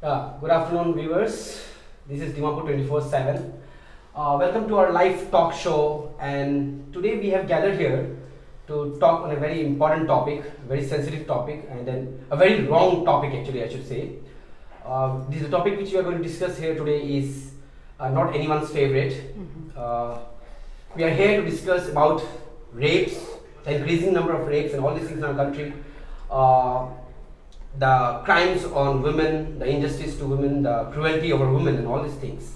Good afternoon, viewers. This is Dimapur 24/7. Welcome to our live talk show. And today we have gathered here to talk on a very important topic, a very sensitive topic, and then a very wrong topic, actually, I should say. This is the topic which we are going to discuss here today is not anyone's favorite. We are here to discuss about rapes, the increasing number of rapes and all these things in our country. The crimes on women, the injustice to women, the cruelty over women, and all these things.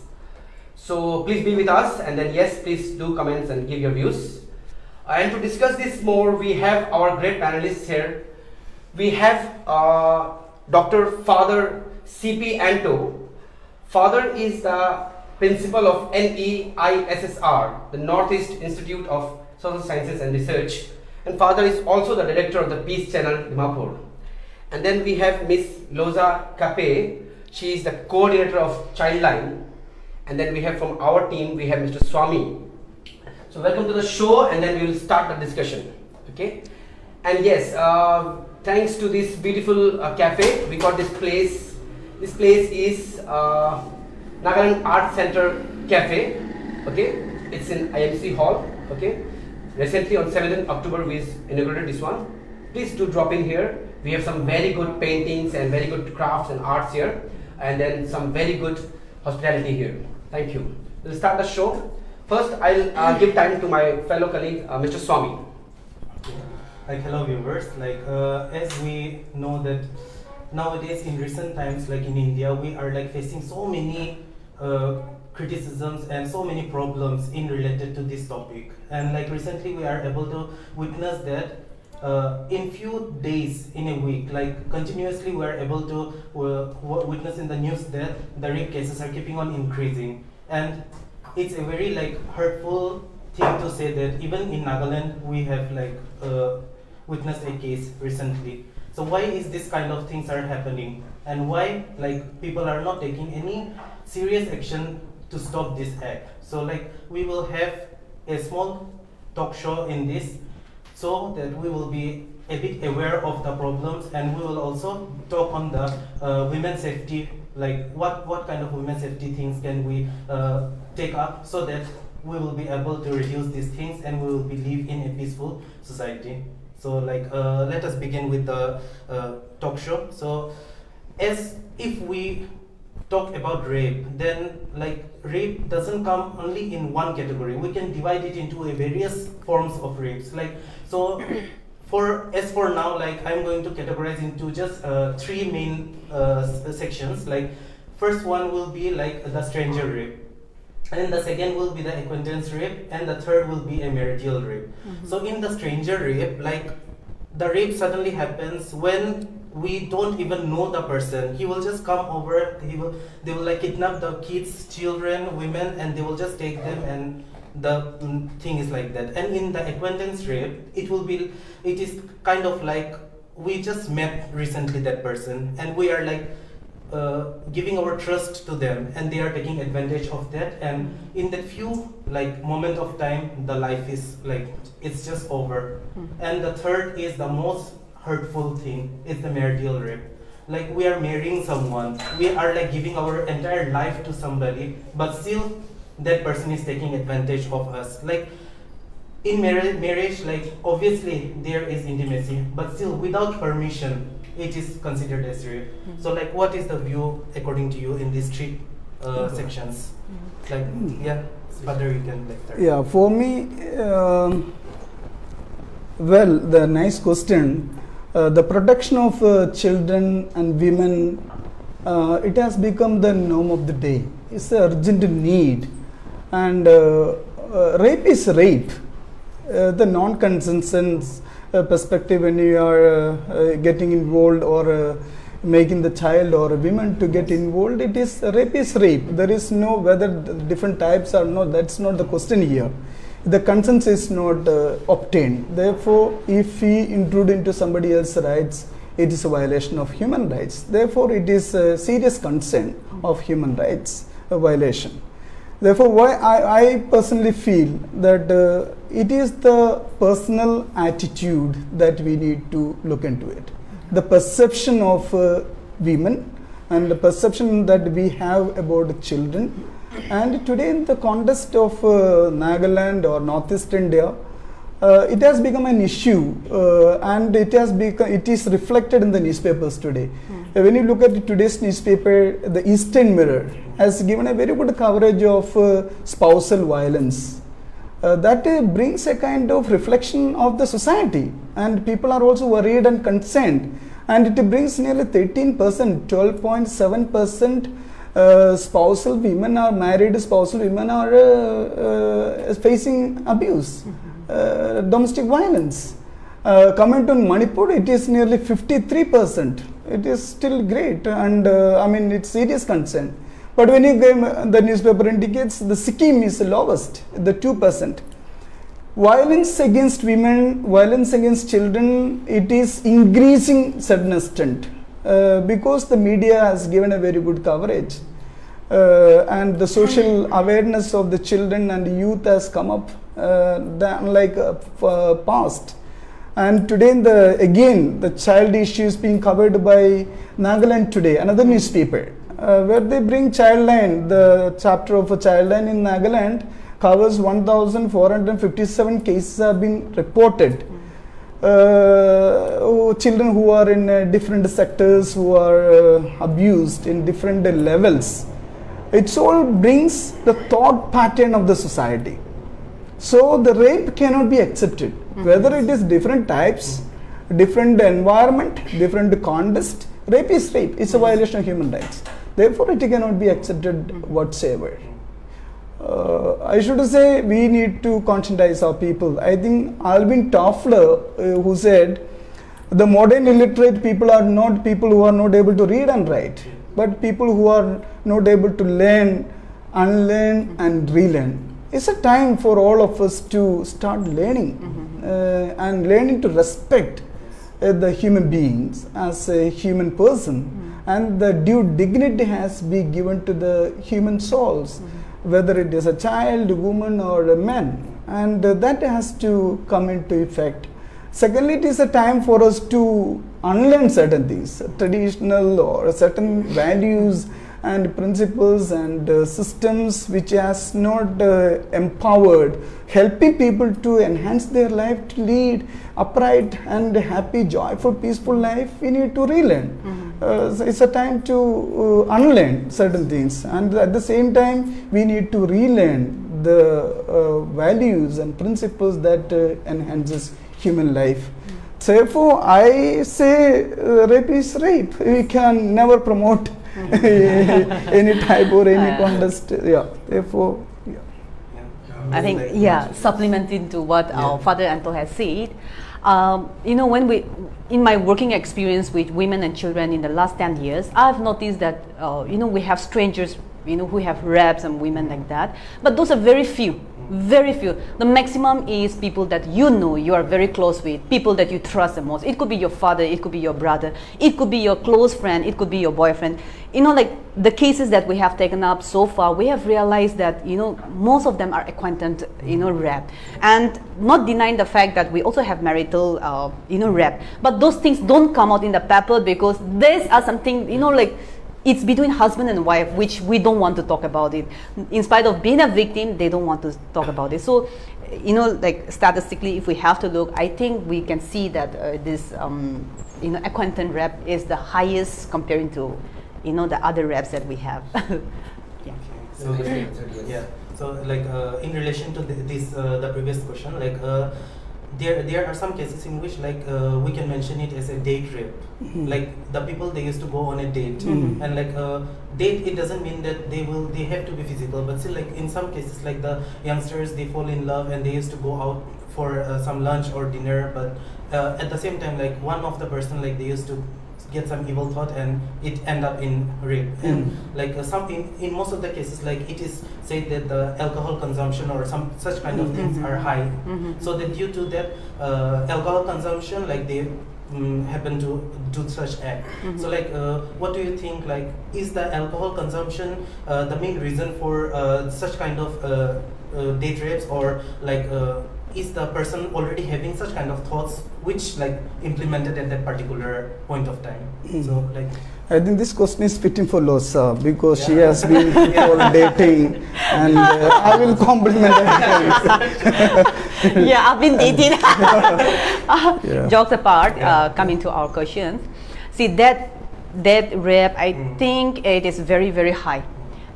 So please be with us, and then yes, please do comments and give your views. And to discuss this more, we have our great panelists here. We have Dr. Father C.P.Anto. Father is the principal of NEISSR, the Northeast Institute of Social Sciences and Research, and Father is also the director of the Peace Channel, Dimapur. And then we have Miss Lozua Kape. She is the coordinator of ChildLine. And then we have from our team, we have Mr. Swami. So welcome to the show, and then we will start the discussion. Okay. And yes, thanks to this beautiful cafe, we got this place. This place is Nagaland Art Center Cafe. Okay. It's in IMC Hall. Okay. Recently on 7th October, we inaugurated this one. Please do drop in here. We have some very good paintings and very good crafts and arts here, and then some very good hospitality here. Thank you. We'll start the show. First, I'll give time to my fellow colleague, Mr. Swami. Hello viewers. As we know that nowadays in recent times, like in India, we are facing so many criticisms and so many problems in related to this topic. And recently, we are able to witness that. In few days in a week, continuously we are able to witness in the news that the rape cases are keeping on increasing, and it's a very hurtful thing to say that even in Nagaland we have witnessed a case recently. So why is this kind of things are happening, and why people are not taking any serious action to stop this act? So we will have a small talk show in this, so that we will be a bit aware of the problems, and we will also talk on the women's safety, what kind of women's safety things can we take up, so that we will be able to reduce these things and we will live in a peaceful society. So let us begin with the talk show. So as if we talk about rape, then rape doesn't come only in one category. We can divide it into a various forms of rapes. So as for now, I'm going to categorize into just three main sections. First one will be the stranger rape, and the second will be the acquaintance rape, and the third will be a marital rape. So in the stranger rape, the rape suddenly happens when we don't even know the person. He will just come over, they will kidnap the kids, children, women, and they will just take them, and the thing is like that. And in the acquaintance rape, it is kind of we just met recently that person, and we are giving our trust to them, and they are taking advantage of that, and in that few moment of time, the life is it's just over. And the third is the most hurtful thing, is the marital rape. We are marrying someone, we are giving our entire life to somebody, but still that person is taking advantage of us. In marriage, obviously there is intimacy, but still without permission, it is considered as rape. So what is the view according to you in these three sections? Yeah, Father, you can start. Yeah, for me, well, the nice question. The protection of children and women, it has become the norm of the day. It's an urgent need, and rape is rape. The non-consensus perspective, when you are getting involved or making the child or women to get involved, it is rape is rape. There is no whether different types or not. That's not the question here. The consent is not obtained. Therefore, if we intrude into somebody else's rights, it is a violation of human rights. Therefore, it is a serious concern of human rights, a violation. Therefore, why I personally feel that it is the personal attitude that we need to look into it. The perception of women and the perception that we have about children. And today in the context of Nagaland or Northeast India, it has become an issue, and it is reflected in the newspapers today. When you look at today's newspaper, the Eastern Mirror has given a very good coverage of spousal violence. That brings a kind of reflection of the society, and people are also worried and concerned, and it brings nearly 13%, 12.7% spousal women are married, spousal women are facing abuse, domestic violence. Coming to Manipur, it is nearly 53%. It is still great, and I mean, it's serious concern. But when you go, the newspaper indicates the Sikkim is the lowest, the 2%. Violence against women, violence against children, it is increasing certain extent, because the media has given a very good coverage, and the social awareness of the children and the youth has come up like past. And today, again, the child issue is being covered by Nagaland Today, another newspaper, where they bring ChildLine. The chapter of ChildLine in Nagaland covers 1,457 cases have been reported. Children who are in different sectors, who are abused in different levels. It all brings the thought pattern of the society. So the rape cannot be accepted, whether it is different types, different environment, different context. Rape is rape. It's a violation of human rights. Therefore, it cannot be accepted whatsoever. I should say we need to conscientize our people. I think Alvin Toffler, who said, the modern illiterate people are not people who are not able to read and write, but people who are not able to learn, unlearn and relearn. It's a time for all of us to start learning and learning to respect the human beings as a human person, and the due dignity has been given to the human souls, whether it is a child, a woman or a man, and that has to come into effect. Secondly, it is a time for us to unlearn certain things, traditional or certain values and principles and systems which has not empowered, helping people to enhance their life, to lead upright and happy, joyful, peaceful life. We need to relearn. So it's a time to unlearn certain things, and at the same time we need to relearn the values and principles that enhances human life. Therefore, I say rape is rape. We can never promote any type or any contest. Yeah. Therefore, yeah. I think, supplementing to what our Father Anto has said, when in my working experience with women and children in the last 10 years, I've noticed that, we have strangers, who have rapes and women like that, but those are very few. Very few. The maximum is people that you are very close with, people that you trust the most. It could be your father, it could be your brother, it could be your close friend, it could be your boyfriend. Like the cases that we have taken up so far, we have realized that, most of them are acquainted, rape. And not denying the fact that we also have marital, rape. But those things don't come out in the paper because these are something, it's between husband and wife, which we don't want to talk about it. In spite of being a victim, they don't want to talk about it. So, statistically, if we have to look, I think we can see that this, acquaintance rape is the highest comparing to, the other rapes that we have. Yeah. So, So, in relation to the previous question, there are some cases in which we can mention it as a date rape. Like the people, they used to go on a date, and date, it doesn't mean that they have to be physical, but still in some cases the youngsters, they fall in love and they used to go out for some lunch or dinner, but at the same time one of the person they used to get some evil thought and it end up in rape. And in most of the cases it is said that the alcohol consumption or some such kind of things are high, so that due to that alcohol consumption they happen to do such act. So what do you think, is the alcohol consumption the main reason for such kind of date rapes, or is the person already having such kind of thoughts which like implemented at that particular point of time? So like I think this question is fitting for Lozua because she Yeah. has been for dating, and I will compliment her. Yeah, I've been dating. Yeah. Jokes apart, Yeah. coming to our questions. See, that rep, I think it is very, very high.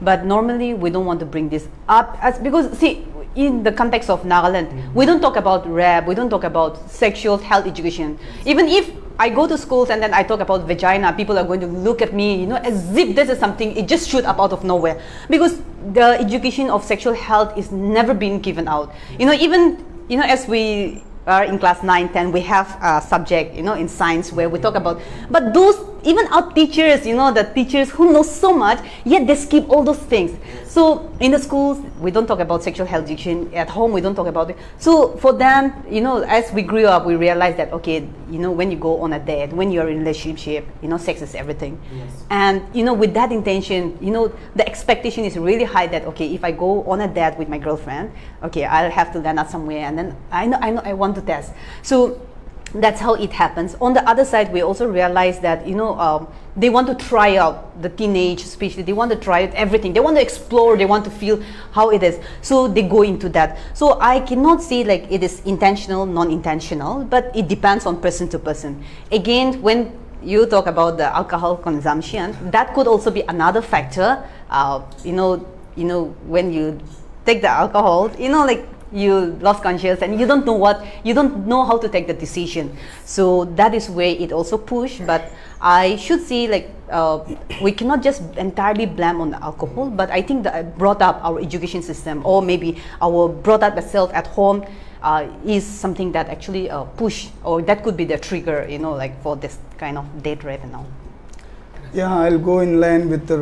But normally we don't want to bring this up because see, in the context of Nagaland, we don't talk about rap, we don't talk about sexual health education. Even if I go to schools and then I talk about vagina, people are going to look at me, as if this is something, it just shoot up out of nowhere. Because the education of sexual health is never been given out. Even, as we are in class 9, 10, we have a subject, in science where we talk about, but those, even our teachers, the teachers who know so much, yet they skip all those things. So in the schools, we don't talk about sexual health education. At home, we don't talk about it. So for them, as we grew up, we realized that, okay, when you go on a date, when you're in a relationship, sex is everything. Yes. And, with that intention, the expectation is really high that, okay, if I go on a date with my girlfriend, okay, I'll have to land up somewhere, and then I know I want to test. So that's how it happens. On the other side, we also realize that, they want to try out the teenage, especially, they want to try out everything. They want to explore, they want to feel how it is. So they go into that. So I cannot say like it is intentional, non-intentional, but it depends on person to person. Again, when you talk about the alcohol consumption, that could also be another factor. When you take the alcohol, like you lost conscious and you don't know how to take the decision. So that is where it also push. But I should say like we cannot just entirely blame on the alcohol, but I think that brought up our education system, or maybe our brought up itself at home is something that actually push, or that could be the trigger, like for this kind of date rape and all. Yeah, I'll go in line with the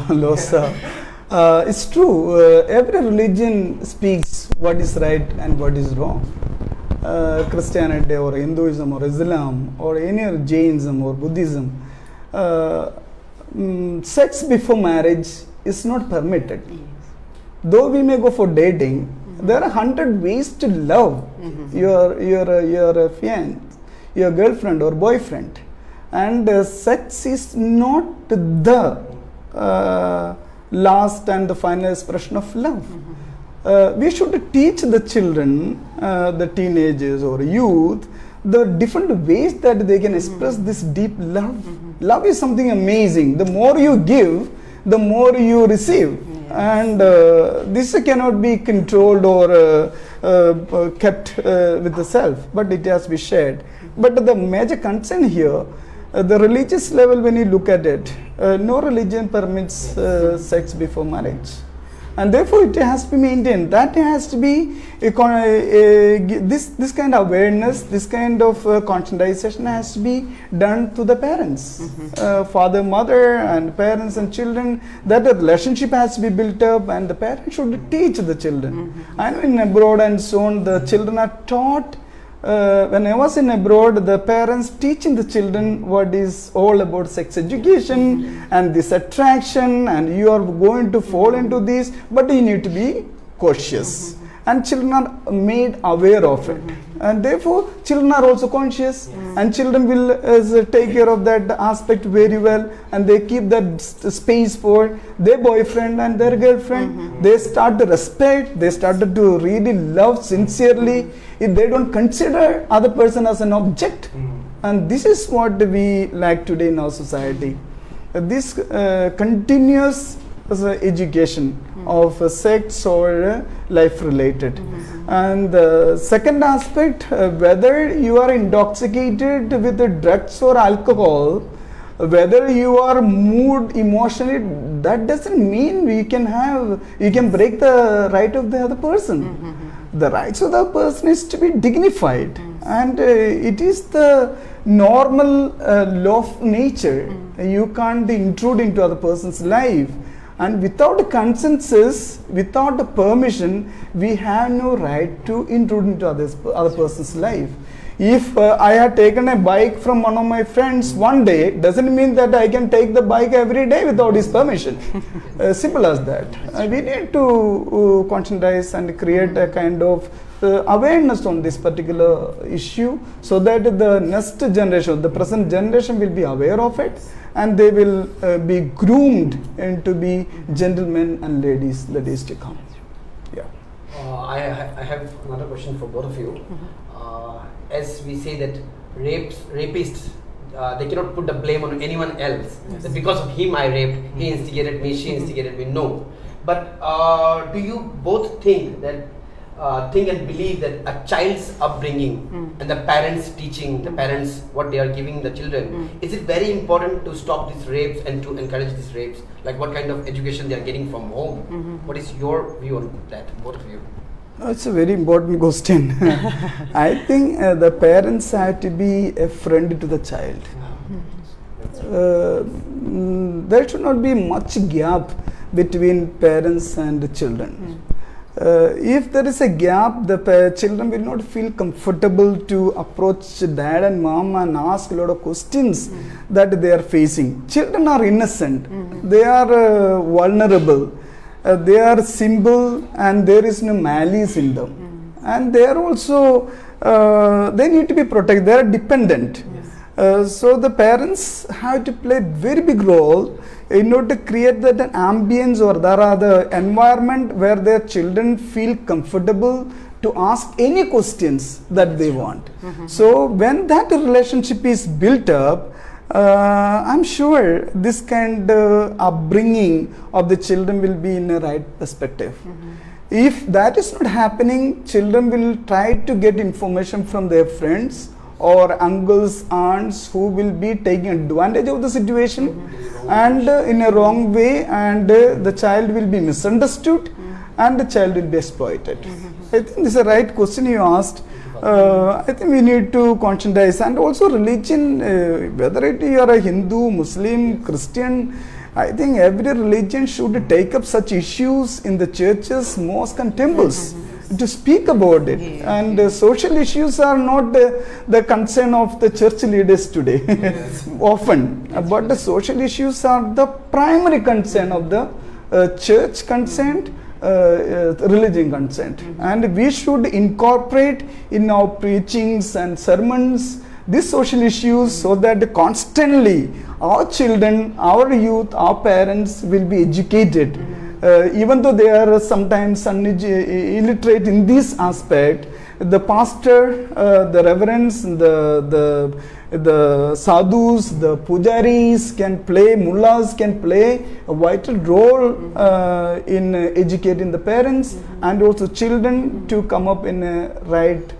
Lozua. It's true, every religion speaks what is right and what is wrong. Christianity or Hinduism or Islam or any other Jainism or Buddhism, sex before marriage is not permitted. Yes. Though we may go for dating, there are 100 ways to love your fiancé, your girlfriend or boyfriend, and sex is not the last and the final expression of love. We should teach the children, the teenagers or youth, the different ways that they can express this deep love. Love is something amazing. The more you give, the more you receive. And this cannot be controlled or kept with the self, but it has to be shared. But the major concern here, the religious level, when you look at it, no religion permits sex before marriage. And therefore it has to be maintained. That has to be this kind of awareness, this kind of conscientization has to be done to the parents, father, mother, and parents and children. That the relationship has to be built up, and the parents should teach the children. I know in abroad and so on, the children are taught. When I was in abroad, the parents teaching the children what is all about sex education and this attraction, and you are going to fall into this, but you need to be cautious. And children are made aware of it, and therefore children are also conscious, and children will take care of that aspect very well, and they keep that space for their boyfriend and their girlfriend. They start to respect, they started to really love sincerely. If they don't consider other person as an object, and this is what we lack today in our society. This continuous education of sex or life related. And the second aspect, whether you are intoxicated with the drugs or alcohol, whether you are moved emotionally, that doesn't mean you can break the right of the other person. The rights of the person is to be dignified, and it is the normal law of nature. You can't intrude into other person's life, and without consensus, without permission, we have no right to intrude into other person's life. If I had taken a bike from one of my friends one day, doesn't mean that I can take the bike every day without his permission. Simple as that. We need to conscientize and create a kind of awareness on this particular issue, so that the next generation, the present generation, will be aware of it, and they will be groomed into be gentlemen and ladies the days to come. Yeah. I have another question for both of you. As we say that rapists, they cannot put the blame on anyone else. That because of him I raped, he instigated me, she instigated me. No. But do you both think that think and believe that a child's upbringing and the parents teaching, the parents what they are giving the children, is it very important to stop these rapes and to encourage these rapes? Like what kind of education they are getting from home? What is your view on that, both of you? It's a very important question. I think the parents have to be a friend to the child. There should not be much gap between parents and children. If there is a gap, the children will not feel comfortable to approach dad and mom and ask a lot of questions that they are facing. Children are innocent, they are vulnerable, they are simple, and there is no malice in them. And they are also, they need to be protected, they are dependent. So the parents have to play a very big role in order to create that ambience or the environment where their children feel comfortable to ask any questions that they want. So when that relationship is built up, I'm sure this kind of upbringing of the children will be in a right perspective. If that is not happening, children will try to get information from their friends or uncles, aunts, who will be taking advantage of the situation and in a wrong way, and the child will be misunderstood and the child will be exploited. I think this is a right question you asked. I think we need to conscientize, and also religion, whether you are a Hindu, Muslim, Christian, I think every religion should take up such issues in the churches, mosques and temples to speak about it. And social issues are not the concern of the church leaders today, often. But the social issues are the primary concern of the church concerned, religion concerned. And we should incorporate in our preachings and sermons these social issues, so that constantly our children, our youth, our parents will be educated. Even though they are sometimes illiterate in this aspect, the pastor, the reverends, the sadhus, the pujaris can play, mullahs can play a vital role in educating the parents and also children to come up in a right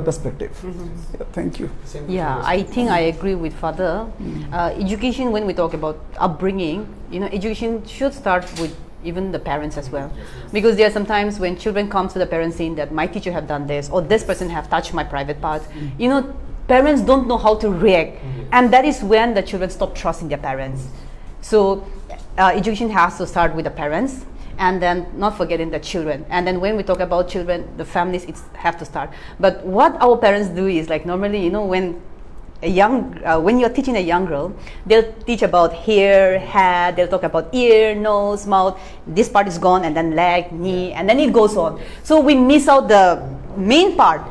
perspective. Yeah, thank you. Yeah, I think I agree with Father. Education, when we talk about upbringing, education should start with even the parents as well, because there are sometimes when children come to the parents saying that my teacher have done this or this person have touched my private part, parents don't know how to react, and that is when the children stop trusting their parents. So education has to start with the parents, and then not forgetting the children. And then when we talk about children, the families have to start. But what our parents do is, like, normally, when you're teaching a young girl, they'll teach about hair, head, they'll talk about ear, nose, mouth, this part is gone, and then leg, knee, and then it goes on. So we miss out the main part.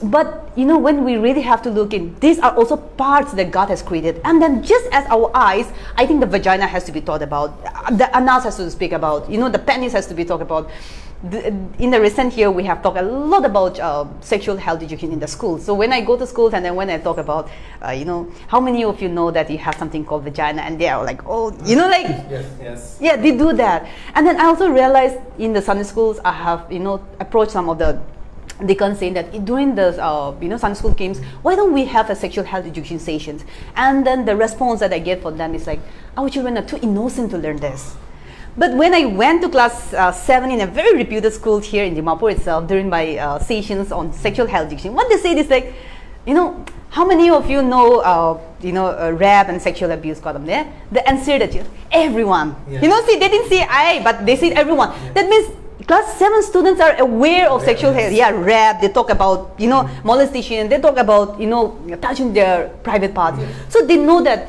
But when we really have to look in, these are also parts that God has created. And then just as our eyes, I think the vagina has to be thought about, the anus has to speak about, the penis has to be talked about. In the recent year, we have talked a lot about sexual health education in the schools. So when I go to schools and then when I talk about, how many of you know that you have something called vagina, and they are like, oh, Yes. Yeah, they do that. And then I also realized in the Sunday schools, I have, approached some of the deacons saying that during the Sunday school camps, why don't we have a sexual health education sessions? And then the response that I get from them is like, our children are too innocent to learn this. But when I went to class 7 in a very reputed school here in Dimapur itself during my sessions on sexual health education, what they say is like, how many of you know, rape and sexual abuse column there? The answer that everyone. Yeah. See, they didn't say I, but they said everyone. That means class 7 students are aware of sexual health. Yeah, rape, they talk about, molestation, they talk about, touching their private parts. So they know that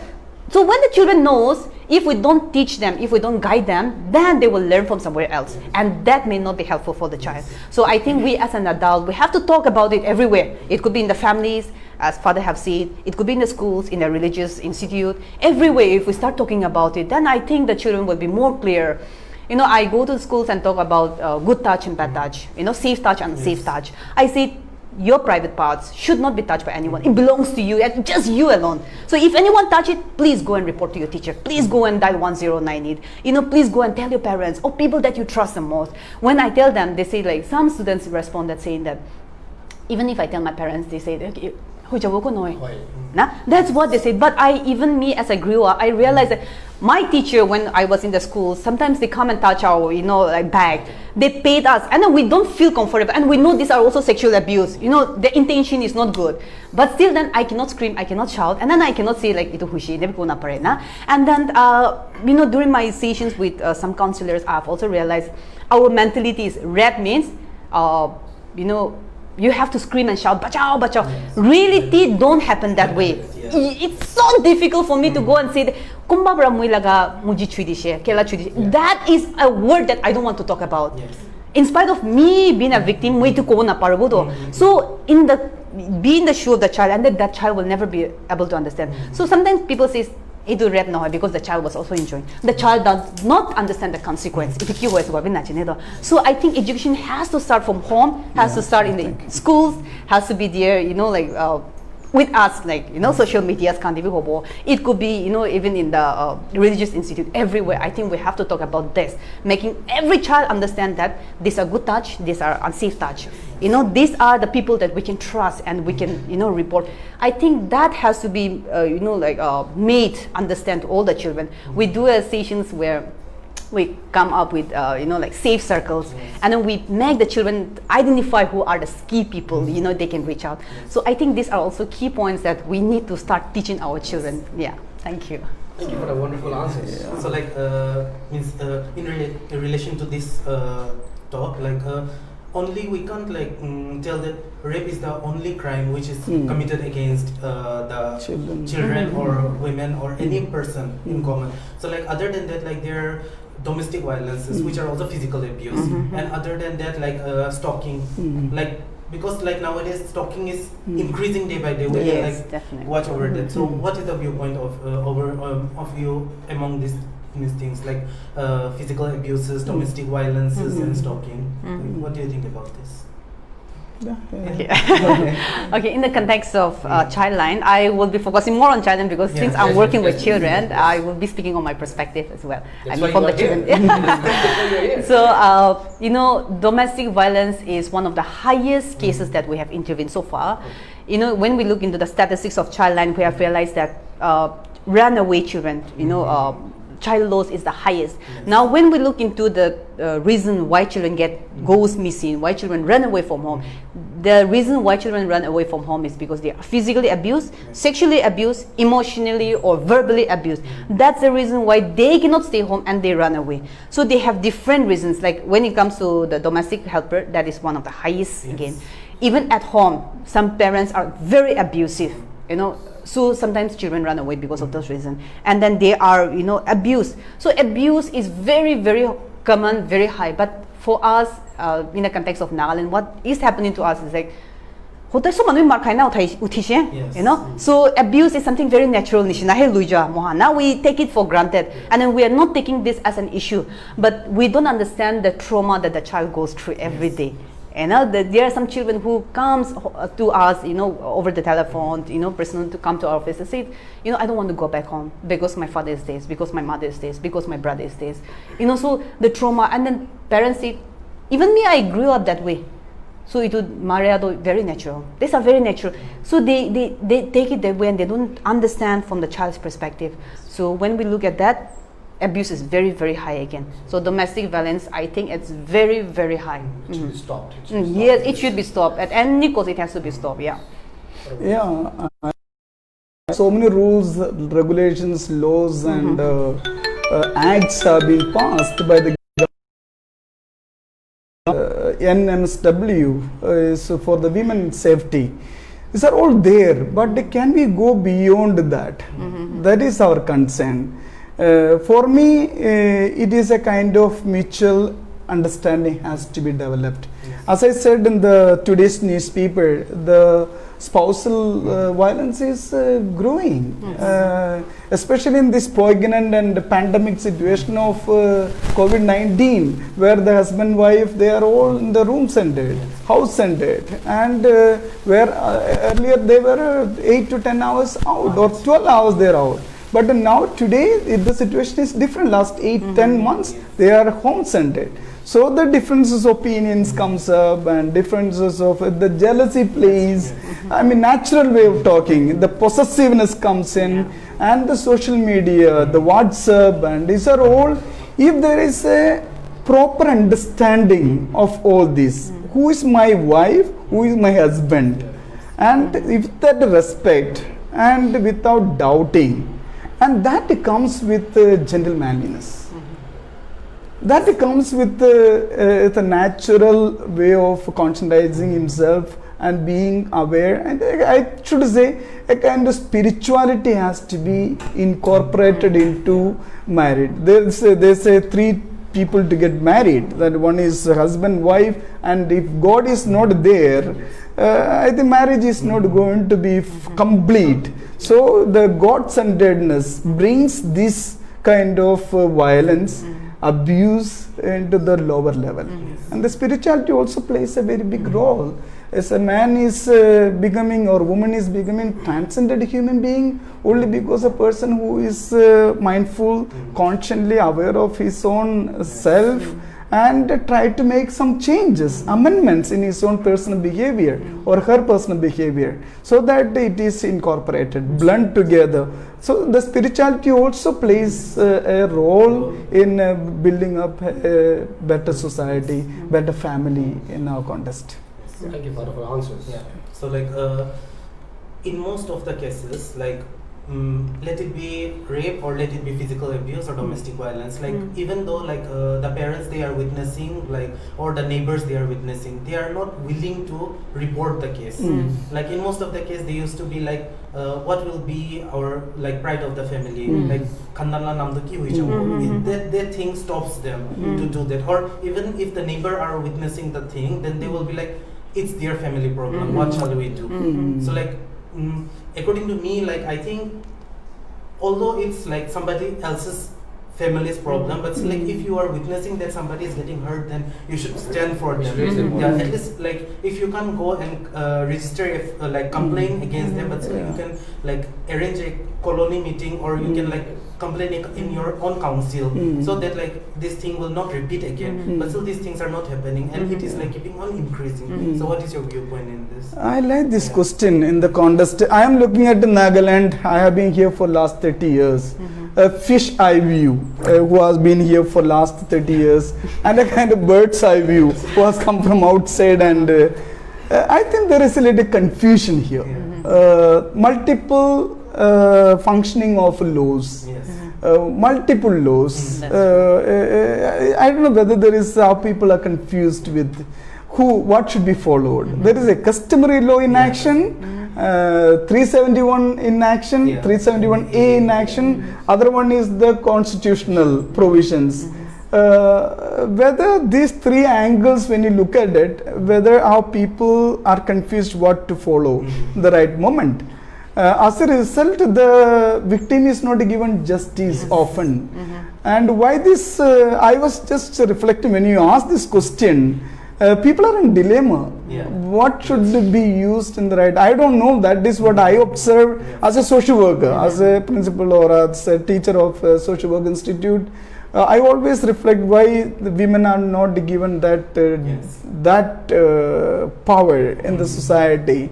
So when the children knows, if we don't teach them, if we don't guide them, then they will learn from somewhere else, and that may not be helpful for the child. So I think we as an adult, we have to talk about it everywhere. It could be in the families, as father have said, it could be in the schools, in the religious institute, everywhere. If we start talking about it, then I think the children will be more clear. I go to schools and talk about good touch and bad touch, safe touch and unsafe touch. I say, your private parts should not be touched by anyone. It belongs to you and just you alone. So if anyone touch it, please go and report to your teacher. Please go and dial 1098. Please go and tell your parents or people that you trust the most. When I tell them, they say, like, some students respond that saying that, even if I tell my parents, they say, okay, that's what they say. But even me, as I grew up, I realized that my teacher, when I was in the school, sometimes they come and touch our, like bag. They paid us, and then we don't feel comfortable, and we know these are also sexual abuse. The intention is not good, but still, then I cannot scream, I cannot shout, and then I cannot say like ito hushi, never ko na pare na. And then, during my sessions with some counselors, I've also realized our mentality is red means, you have to scream and shout, bachao, bachao. Yes. Reality don't happen that way. Yeah. It's so difficult for me to go and say, kumbabra mo ilaga muji chudishe, kela chudishe. That is a word that I don't want to talk about. Yes. In spite of me being a victim, way to ko na parabudo. So be in the shoe of the child, and that child will never be able to understand. So sometimes people say, ito red no, because the child was also enjoying. The child does not understand the consequence. So I think education has to start from home, has to start in the schools, has to be there, with us, like, social medias can't even hobo. It could be, even in the religious institute, everywhere. I think we have to talk about this, making every child understand that these are good touch, these are unsafe touch. These are the people that we can trust and we can, report. I think that has to be, made understand to all the children. We do sessions where we come up with, like safe circles, and then we make the children identify who are the key people, they can reach out. So I think these are also key points that we need to start teaching our children. Yeah, thank you. Thank you for the wonderful answers. Yeah. So like, in relation to this talk, like, only we can't like tell that rape is the only crime which is committed against the children or women or any person in common. So like, other than that, like, there are domestic violences which are also physical abuse, and other than that, like stalking, like, because like nowadays stalking is increasing day by day. We can like definitely watch over that. So what is the viewpoint of you among these things, like physical abuses, domestic violences, and stalking? Like, what do you think about this? Okay, in the context of ChildLine, I will be focusing more on ChildLine because since I'm working with children, I will be speaking on my perspective as well. That's from the children. So, domestic violence is one of the highest cases that we have intervened so far. When we look into the statistics of ChildLine, we have realized that runaway children, child loss is the highest. Now, when we look into the reason why children goes missing, why children run away from home, the reason why children run away from home is because they are physically abused, sexually abused, emotionally or verbally abused. That's the reason why they cannot stay home and they run away. So they have different reasons. Like when it comes to the domestic helper, that is one of the highest again. Even at home, some parents are very abusive, So sometimes children run away because of those reasons, and then they are, abused. So abuse is very, very common, very high. But for us, in the context of Nagaland, what is happening to us is like, so abuse is something very natural. Now we take it for granted, and then we are not taking this as an issue. But we don't understand the trauma that the child goes through every day. There are some children who comes to us, over the telephone, personally to come to our office and say, I don't want to go back home because my father is this, because my mother is this, because my brother is this. So the trauma, and then parents say, even me, I grew up that way. So it would very natural. These are very natural. So they take it that way and they don't understand from the child's perspective. So when we look at that, abuse is very, very high again. So domestic violence, I think it's very, very high. It should be stopped. Yes, it should be stopped. At any cost, it has to be stopped. Yeah. Yeah. So many rules, regulations, laws, and acts have been passed by the NMSW is for the women's safety. These are all there, but can we go beyond that? That is our concern. For me, it is a kind of mutual understanding has to be developed. As I said in the today's newspaper, the spousal violence is growing, especially in this poignant and pandemic situation of COVID-19, where the husband and wife, they are all in the room centered, house centered, and where earlier they were 8 to 10 hours out or 12 hours they are out. But now today the situation is different. Last 8-10 months they are home centered. So the differences of opinions comes up, and differences of the jealousy plays. I mean, natural way of talking, the possessiveness comes in, and the social media, the WhatsApp, and these are all. If there is a proper understanding of all this, who is my wife, who is my husband, and with that respect and without doubting, and that comes with gentlemanliness. That comes with the natural way of conscientizing himself and being aware. And I should say a kind of spirituality has to be incorporated into marriage. They say 3 people to get married. That one is husband, wife, and if God is not there, I think marriage is not going to be complete. So the God-centeredness brings this kind of violence, abuse into the lower level. And the spirituality also plays a very big role. As a man is becoming, or woman is becoming transcended human being only because a person who is mindful, consciously aware of his own self, and try to make some changes, amendments in his own personal behavior or her personal behavior, so that it is incorporated, blend together. So the spirituality also plays a role in building up a better society, better family in our context. Thank you for the answers. Yeah. So like in most of the cases, like let it be rape or let it be physical abuse or domestic violence, like even though like the parents they are witnessing, like, or the neighbors they are witnessing, they are not willing to report the case. Like in most of the case they used to be like what will be our like pride of the family, like khandanla namdo ki hui jabo. That thing stops them to do that. Or even if the neighbor are witnessing the thing, then they will be like, it's their family problem, what shall we do? So like according to me, like I think although it's like somebody else's family's problem, but like if you are witnessing that somebody is getting hurt, then you should stand for them. Yeah, at least like if you can't go and register like complain against them, but still you can like arrange a colony meeting, or you can like complain in your own council, so that like this thing will not repeat again. But still these things are not happening, and it is like keeping on increasing. So what is your viewpoint in this? I like this question in the context. I am looking at Nagaland. I have been here for last 30 years. A fish eye view who has been here for last 30 years, and a kind of bird's eye view who has come from outside, and I think there is a little confusion here. Multiple functioning of laws. Multiple laws. I don't know whether there is how people are confused with what should be followed. There is a customary law in action, 371 in action, 371A in action. Other one is the constitutional provisions. Whether these 3 angles, when you look at it, whether how people are confused what to follow the right moment. As a result, the victim is not given justice often. And why this, I was just reflecting when you asked this question, people are in dilemma. What should be used in the right? I don't know. That is what I observe as a social worker, as a principal or as a teacher of a social work institute. I always reflect why the women are not given that power in the society.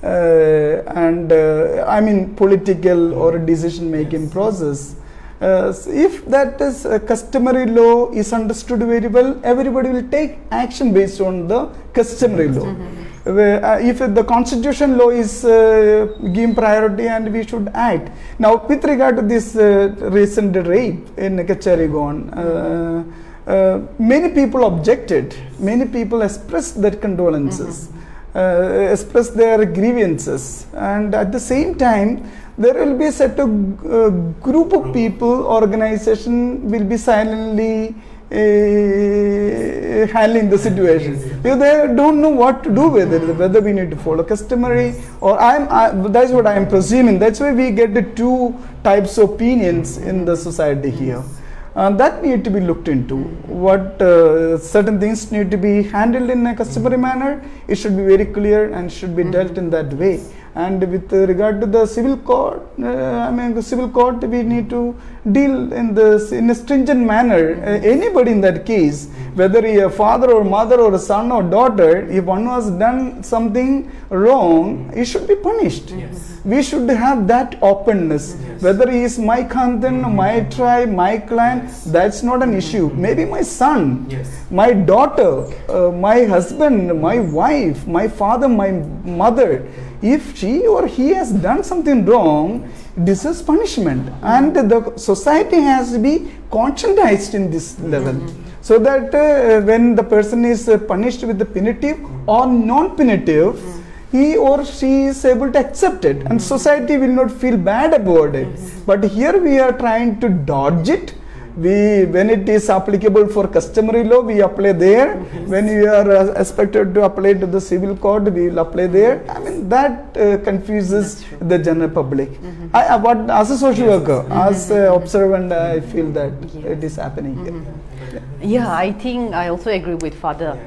I mean political or decision making process. If that is customary law is understood very well, everybody will take action based on the customary law. If the constitution law is given priority, and we should act. Now with regard to this recent rape in Kacharigon, many people objected, many people expressed their condolences. express their grievances, and at the same time there will be a set of group of people, organization will be silently handling the situation. Because they don't know what to do with it, whether we need to follow customary or that's what I am presuming. That's why we get the two types of opinions in the society here. That need to be looked into. What certain things need to be handled in a customary manner, it should be very clear and should be dealt in that way. And with regard to the civil court, the civil court, we need to deal in a stringent manner. Anybody in that case, whether he a father or mother or a son or daughter, if one has done something wrong, he should be punished. We should have that openness. Whether he is my khandan, my tribe, my clan, that's not an issue. Maybe my son, my daughter, my husband, my wife, my father, my mother. If she or he has done something wrong, this is punishment, and the society has to be conscientized in this level, so that when the person is punished with the punitive or non-punitive, he or she is able to accept it, and society will not feel bad about it. But here we are trying to dodge it. When it is applicable for customary law, we apply there. When we are expected to apply to the civil code, we will apply there. I mean, that confuses the general public. But as a social worker, as an observant, I feel that it is happening here. Yeah, I think I also agree with Father.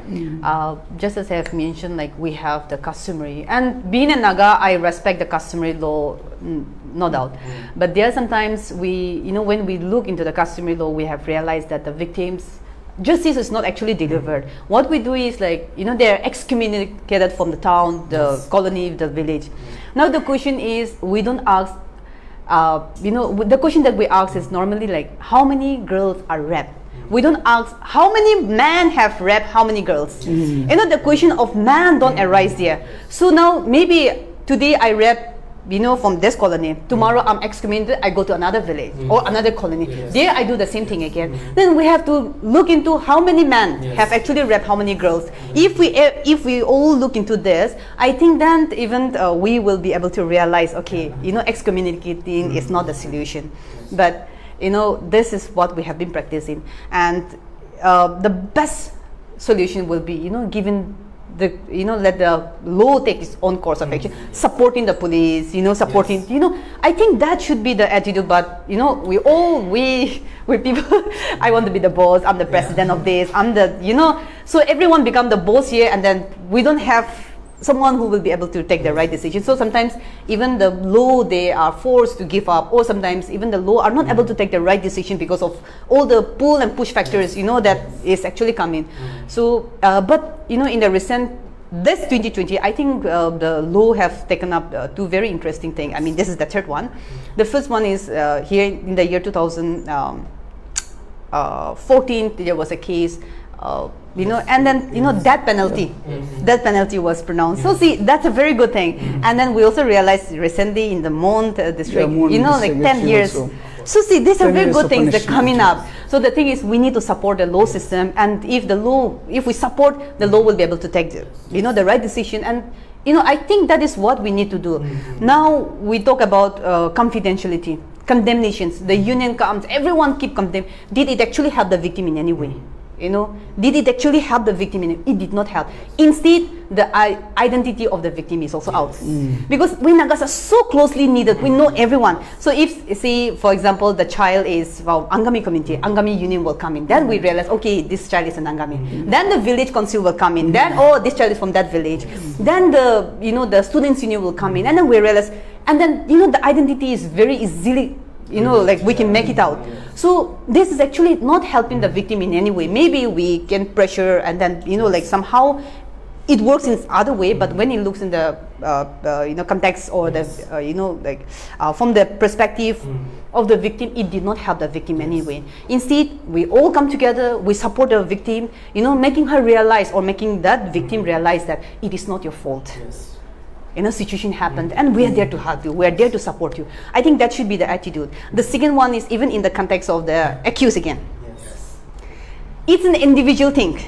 Just as I have mentioned, like we have the customary, and being a Naga, I respect the customary law, no doubt. But there are sometimes when we look into the customary law, we have realized that the victims, justice is not actually delivered. What we do is they are excommunicated from the town, the colony, the village. Now the question is, we don't ask, the question that we ask is normally like, how many girls are raped? We don't ask how many men have raped how many girls. The question of man don't arise there. So now maybe today I rape from this colony, tomorrow I'm excommunicated, I go to another village or another colony. There I do the same thing again. Then we have to look into how many men have actually raped how many girls. If we all look into this, I think then even we will be able to realize, okay, excommunicating is not the solution. But this is what we have been practicing, and the best solution will be, given the, let the law take its own course of action, supporting the police, supporting, I think that should be the attitude. But we people, I want to be the boss, I'm the president of this, I'm the, so everyone become the boss here, and then we don't have someone who will be able to take the right decision. So sometimes even the law, they are forced to give up, or sometimes even the law are not able to take the right decision because of all the pull and push factors, that is actually coming. So, but in the recent, this 2020, I think the law have taken up two very interesting things. I mean, this is the third one. The first one is here in the year 2014, there was a case, and then death penalty. Death penalty was pronounced. So see, that's a very good thing. And then we also realized recently in the Mont district, like 10 years. So see, these are very good things that are coming up. So the thing is, we need to support the law system, and if we support, the law will be able to take the right decision. And I think that is what we need to do. Now we talk about confidentiality, condemnations. The union comes, everyone keep condemning. Did it actually help the victim in any way? Did it actually help the victim? It did not help. Instead, the identity of the victim is also out. Because we Nagas are so closely needed, we know everyone. So if, say, for example, the child is from Angami community, Angami union will come in. Then we realize, okay, this child is an Angami. Then the village council will come in. Then, oh, this child is from that village. Then the, the students union will come in. And then we realize, and then, the identity is very easily, like we can make it out. So this is actually not helping the victim in any way. Maybe we can pressure, and then like somehow it works in other way. But when it looks in the context, or the from the perspective of the victim, it did not help the victim anyway. Instead, we all come together, we support the victim, making her realize, or making that victim realize that it is not your fault. Situation happened, and we are there to help you, we are there to support you. I think that should be the attitude. The second one is even in the context of the accused again. It's an individual thing.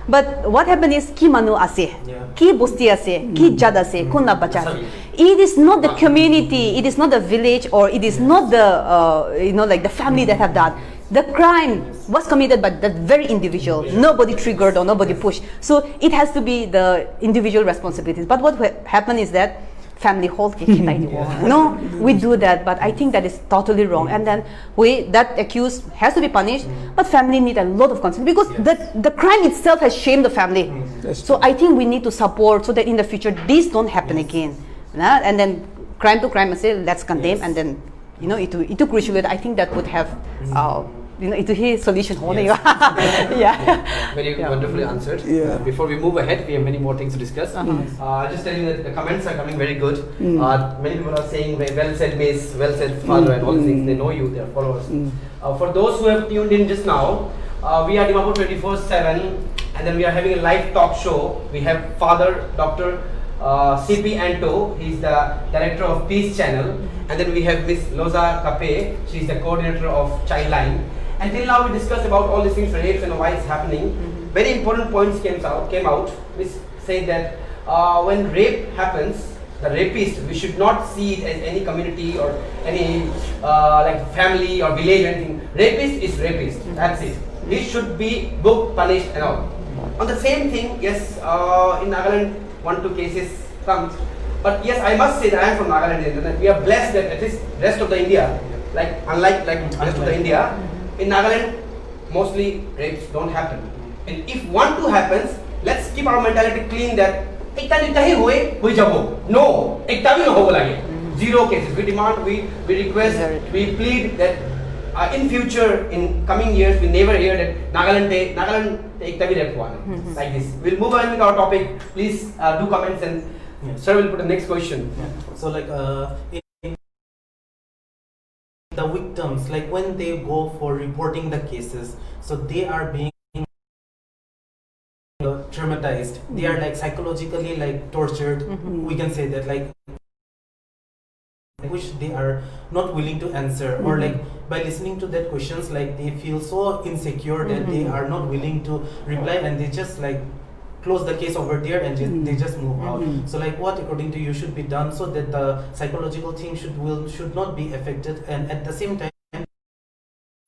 But what happened is ki manu ase, Yeah. ki bosti ase, ki jad ase, kunna bacha ase. It is not the community, it is not the village, or it is not the like the family that have done. The crime was committed by that very individual. Nobody triggered or nobody pushed. So it has to be the individual responsibilities. But what happened is that family hold no, we do that, but I think that is totally wrong. And then that accused has to be punished, but family need a lot of concern because the crime itself has shamed the family. So I think we need to support so that in the future these don't happen again. And then crime to crime, I say let's condemn, and then itu crucial. I think that would have itu his solution. Yeah. Very wonderfully answered. Yeah. Before we move ahead, we have many more things to discuss. Just telling you that the comments are coming very good. Many people are saying, well said, Miss, well said, Father, and all these things. They know you, they are followers. For those who have tuned in just now, we are Dimapur 24/7, and then we are having a live talk show. We have Father Dr.C.P.Anto, he is the director of Peace Channel, and then we have Miss Lozua Kape, she is the coordinator of ChildLine. Until now, we discussed about all these things, rapes and why it's happening. Very important points came out. Miss said that when rape happens, the rapist, we should not see it as any community or any like family or village or anything. Rapist is rapist. That's it. He should be booked, punished, and all. On the same thing, yes, in Nagaland, 1-2 cases comes. But yes, I must say that I am from Nagaland, and we are blessed that at least rest of the India, unlike rest of the India, in Nagaland, mostly rapes don't happen. And if 1-2 happens, let's keep our mentality clean that no, zero cases. We demand, we request, we plead that in future, in coming years, we never hear that Nagaland ekta bhi rape hua nahi. Like this. We'll move on with our topic. Please do comments, and sir will put the next question. So the victims, like when they go for reporting the cases, so they are being traumatized. They are like psychologically like tortured. We can say that, like, which they are not willing to answer, or like by listening to that questions, like they feel so insecure that they are not willing to reply, and they just like close the case over there and they just move out. So like what according to you should be done so that the psychological thing should not be affected, and at the same time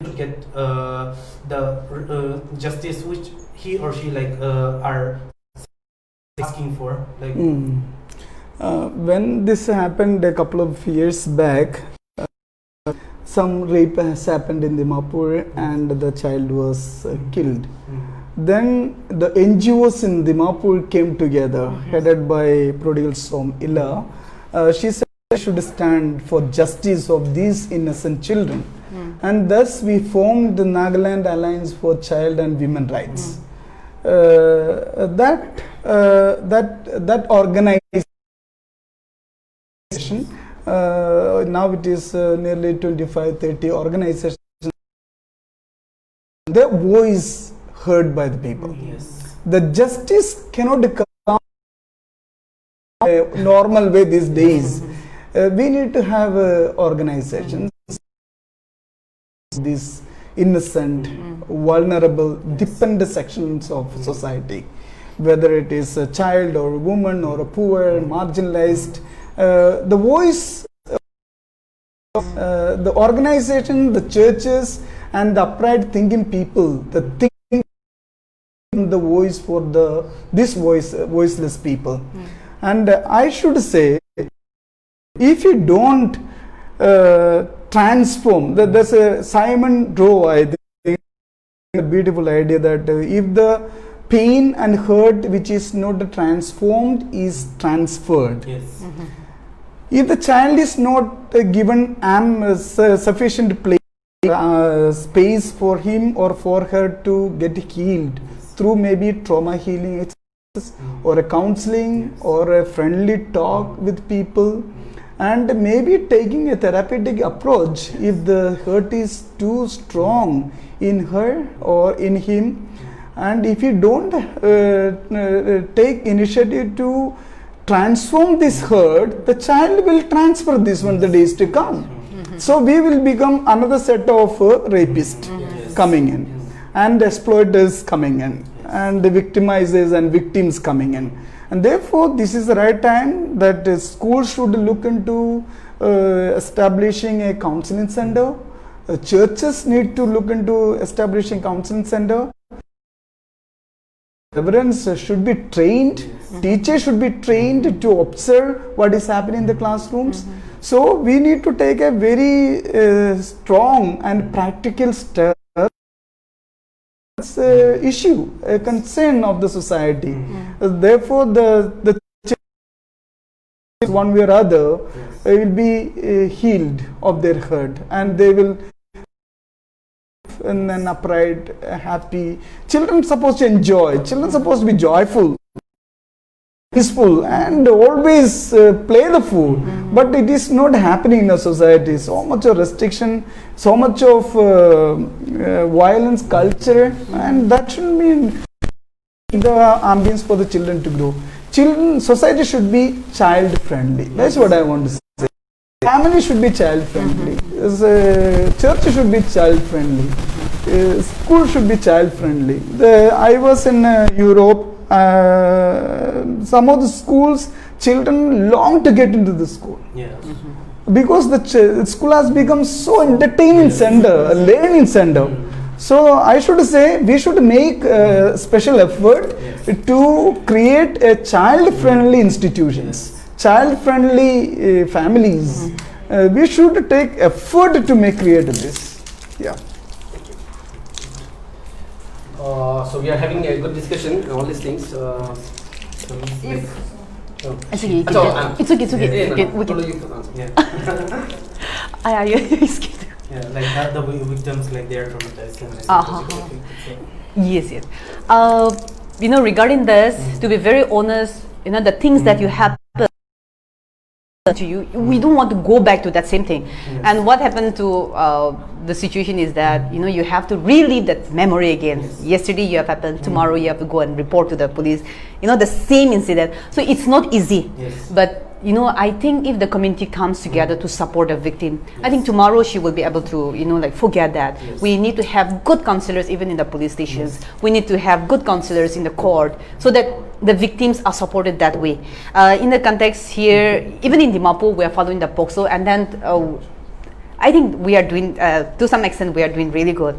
to get the justice which he or she like are asking for, like. When this happened a couple of years back, some rape has happened in Dimapur and the child was killed. Then the NGOs in Dimapur came together, headed by Prodigal Som Illa. She said we should stand for justice of these innocent children. And thus we formed the Nagaland Alliance for Child and Women Rights. That organization, now it is nearly 25-30 organizations. Their voice heard by the people. Yes. The justice cannot come a normal way these days. We need to have organizations, these innocent, vulnerable, dependent sections of society, whether it is a child or a woman or a poor, marginalized. The voice, the organization, the churches, and the upright thinking people, the voice for this voiceless people. And I should say, if you don't transform, there's a Simon Rowe, I think, a beautiful idea that if the pain and hurt which is not transformed is transferred. Yes. If the child is not given sufficient space for him or for her to get healed through maybe trauma healing exercises or a counseling or a friendly talk with people, and maybe taking a therapeutic approach if the hurt is too strong in her or in him, and if you don't take initiative to transform this hurt, the child will transfer this one the days to come. So we will become another set of rapists coming in and exploiters coming in. and the victimizers and victims coming in. And therefore, this is the right time that schools should look into establishing a counseling center. Churches need to look into establishing counseling center. Reverends should be trained, teachers should be trained to observe what is happening in the classrooms. So we need to take a very strong and practical step. It's an issue, a concern of the society. Therefore, the one way or other will be healed of their hurt, and they will in an upright, happy. Children are supposed to enjoy. Children are supposed to be joyful, peaceful, and always play the fool. But it is not happening in a society. So much of restriction, so much of violence culture, and that shouldn't be the ambience for the children to grow. Society should be child friendly. That's what I want to say. Family should be child friendly. Church should be child friendly. School should be child friendly. I was in Europe. Some of the schools, children long to get into the school. Yes. Because the school has become so entertaining center, a learning center. So I should say we should make a special effort to create a child-friendly institutions, child-friendly families. We should take effort to create this. Yeah. So we are having a good discussion on all these things. It's okay. It's okay. We can. Yeah. Yeah, like the victims, like they are traumatized. Yes. Regarding this, to be very honest, the things that you happen to you, we don't want to go back to that same thing. Yes. And what happened to the situation is that you have to relive that memory again. Yes. Yesterday you have happened, tomorrow you have to go and report to the police. The same incident. So it's not easy. Yes. But I think if the community comes together to support the victim, I think tomorrow she will be able to, forget that. Yes. We need to have good counselors even in the police stations. We need to have good counselors in the court so that the victims are supported that way. In the context here, even in Dimapur, we are following the POCSO, and then I think we are doing, to some extent, we are doing really good.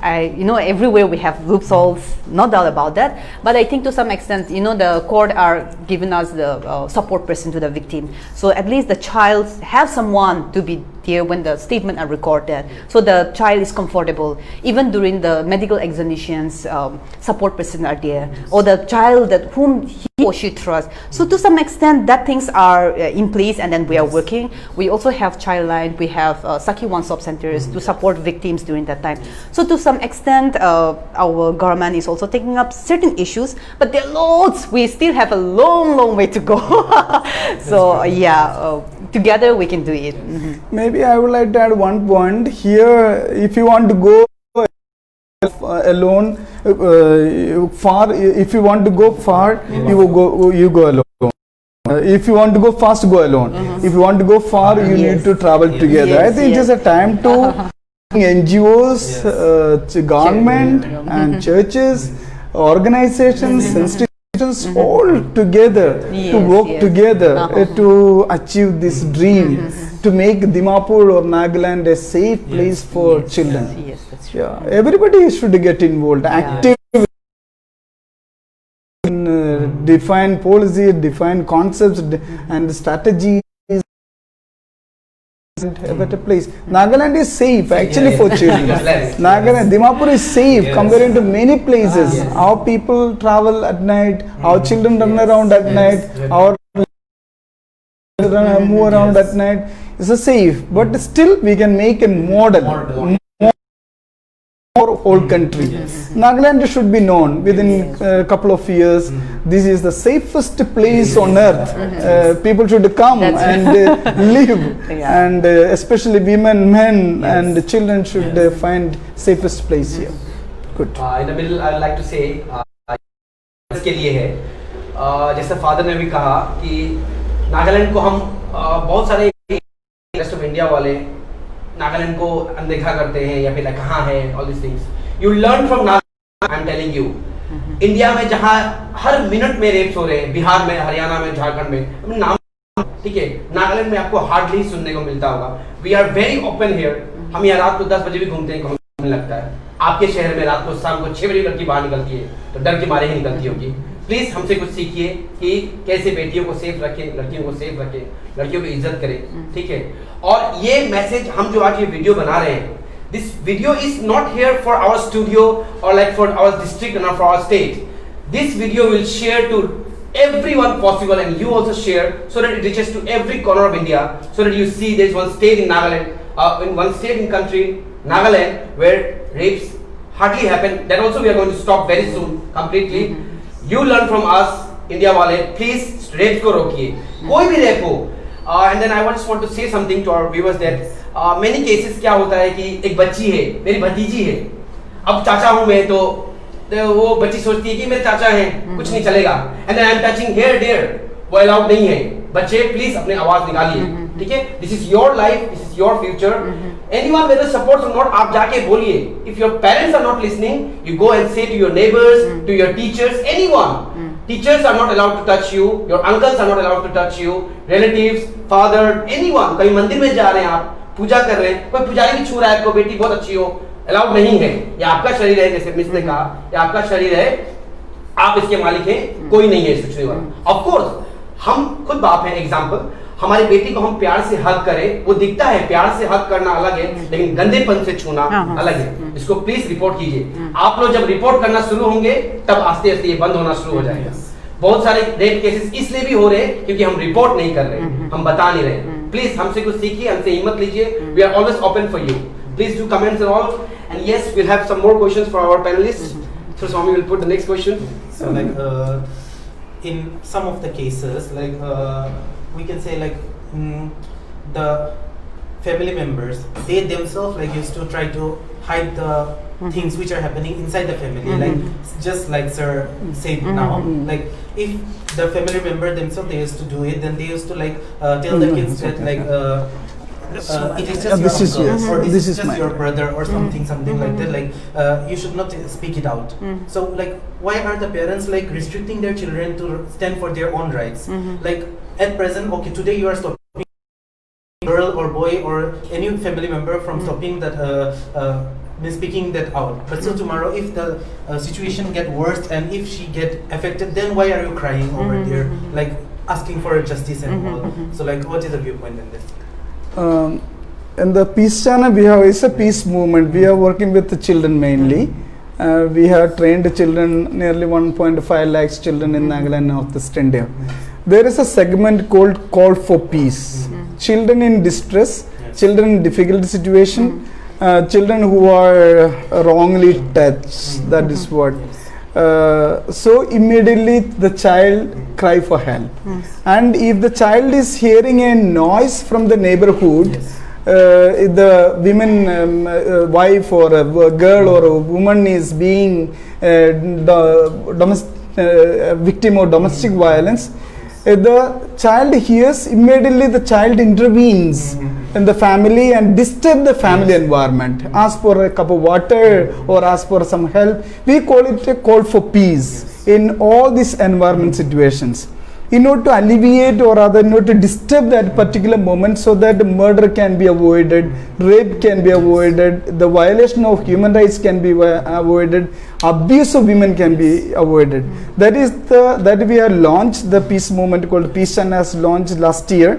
Everywhere we have loopholes, no doubt about that. But I think to some extent, the court are giving us the support person to the victim. So at least the child have someone to be there when the statement are recorded. So the child is comfortable. Even during the medical examinations, support person are there. Or the child that whom he or she trusts. So to some extent, that things are in place, and then we are working. We also have ChildLine. We have Saki one-stop centers to support victims during that time. So to some extent, our government is also taking up certain issues, but there are loads. We still have a long way to go. So together we can do it. Maybe I would like to add one point here. If you want to go alone, far. If you want to go far, you go alone. If you want to go fast, go alone. If you want to go far, you need to travel together. I think it is a time to NGOs, government and churches, organizations, institutions all together to work together to achieve this dream, to make Dimapur or Nagaland a safe place for children. Yes, that's true. Yeah, everybody should get involved, active in define policy, define concepts and strategies. A better place. Nagaland is safe actually for children. Nagaland, Dimapur is safe compared to many places. Our people travel at night, our children run around at night, our children move around at night. It's a safe, but still we can make a model for whole country. Nagaland should be known within a couple of years. This is the safest place on earth. People should come and live, and especially women, men, and children should find safest place here. Good. In the middle, I would like to say, इसके लिए है, जैसे father ने भी कहा कि नागालैंड को हम बहुत सारे रेस्ट ऑफ इंडिया वाले नागालैंड को अनदेखा करते हैं या फिर कहाँ है, all these things. You learn from Nagaland. I'm telling you, India में जहां हर मिनट में रेप्स हो रहे हैं, बिहार में, हरियाणा में, झारखंड में, नाम ठीक है, नागालैंड में आपको हार्डली सुनने को मिलता होगा. We are very open here. हम यहाँ रात को 10 बजे भी घूमते हैं, हमें लगता है. आपके शहर में रात को शाम को 6 बजे लड़की बाहर निकलती है तो डर के मारे ही निकलती होगी. प्लीज हमसे कुछ सीखिए कि कैसे बेटियों को सेफ रखें, लड़कियों को सेफ रखें, लड़कियों की इज्जत करें. ठीक है. और ये मैसेज हम जो आज ये वीडियो बना रहे हैं, this video is not here for our studio और लाइक फॉर आवर डिस्ट्रिक्ट और for our state. This video will share to everyone possible, and you also share so that it reaches to every corner of India, so that you see there is one state in Nagaland, in one state in country, Nagaland, where rapes hardly happen. That also we are going to stop very soon, completely. You learn from us, India wale, please rape ko rokiye. कोई भी rape हो. And then I just want to say something to our viewers that many cases क्या होता है कि एक बच्ची है, मेरी भतीजी है, अब चाचा हूँ मैं तो वो बच्ची सोचती है कि मेरे चाचा हैं, कुछ नहीं चलेगा. And then I am touching here there, वो अलाउड नहीं है. बच्चे प्लीज अपने आवाज निकालिए. ठीक है. This is your life, this is your future. Anyone whether supports or not, आप जाके बोलिए. If your parents are not listening, you go and say to your neighbours, to your teachers, anyone. Teachers are not allowed to touch you, your uncles are not allowed to touch you, relatives, father, anyone. कहीं मंदिर में जा रहे हैं आप, पूजा कर रहे हैं, कोई पुजारी भी छू रहा है आपको, बेटी बहुत अच्छी हो, अलाउड नहीं है. ये आपका शरीर है, जैसे मिस ने कहा, ये आपका शरीर है, आप इसके मालिक हैं, कोई नहीं है इस छूने वाला. ऑफ कोर्स हम खुद बाप हैं. एग्जांपल, हमारी बेटी को हम प्यार से हग करें, वो दिखता है, प्यार से हग करना अलग है, लेकिन गंदेपन से छूना अलग है. इसको प्लीज रिपोर्ट कीजिए. आप लोग जब रिपोर्ट करना शुरू होंगे तब आस्ते आस्ते ये बंद होना शुरू हो जाएगा. बहुत सारे रेप केसेस इसलिए भी हो रहे हैं क्योंकि हम रिपोर्ट नहीं कर रहे, हम बता नहीं रहे. प्लीज हमसे कुछ सीखिए, हमसे हिम्मत लीजिए. We are always open for you. Please do comments and all. And yes, we'll have some more questions for our panelists. So Swami will put the next question. So like in some of the cases, like we can say like the family members, they themselves like used to try to hide the things which are happening inside the family. Like just like sir said now, like if the family member themselves they used to do it, then they used to like tell the kids that like it is just your uncle, or this is just your brother or something like that. Like you should not speak it out. So like why are the parents like restricting their children to stand for their own rights? Like at present, okay, today you are stopping girl or boy or any family member from stopping that speaking that out. But so tomorrow, if the situation get worse and if she get affected, then why are you crying over there, like asking for justice and all? So like, what is the viewpoint in this? In the peace channel, we have it's a peace movement. We are working with the children mainly. We have trained children, nearly 1.5 lakhs children in Nagaland, Northeast India. There is a segment called Call for Peace. Children in distress, children in difficult situation, children who are wrongly touched. That is what. So immediately the child cry for help. And if the child is hearing a noise from the neighborhood, the women, wife or a girl or a woman is being victim of domestic violence, the child hears, immediately the child intervenes in the family and disturb the family environment, ask for a cup of water or ask for some help. We call it a call for peace in all these environment situations, in order to alleviate or rather in order to disturb that particular moment, so that murder can be avoided, rape can be avoided, the violation of human rights can be avoided, abuse of women can be avoided. That is that we have launched the peace movement called Peace Channel, has launched last year.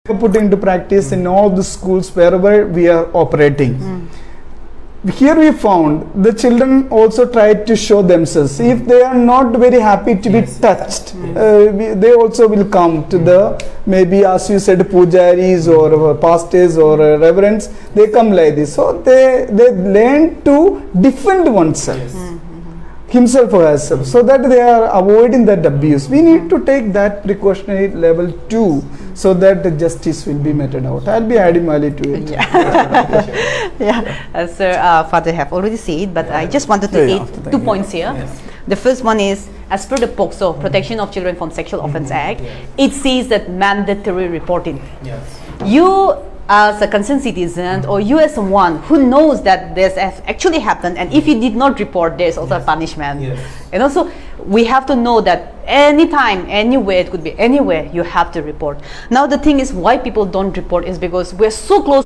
Put into practice in all the schools wherever we are operating. Here we found the children also tried to show themselves. If they are not very happy to be touched, they also will come to the, maybe as you said, pujaris or pastors or reverends, they come like this. So they learn to defend oneself, himself or herself, so that they are avoiding that abuse. We need to take that precautionary level too, so that the justice will be meted out. I'll be adding value to it. Yeah, Sir, Father have already said, but I just wanted to add 2 points here. The first one is, as per the POCSO, Protection of Children from Sexual Offence Act, it says that mandatory reporting. You as a concerned citizen, or you as someone who knows that this has actually happened, and if you did not report, there's also a punishment. Yes. And also, we have to know that anytime, anywhere, it could be anywhere, you have to report. Now, the thing is, why people don't report is because we're so close.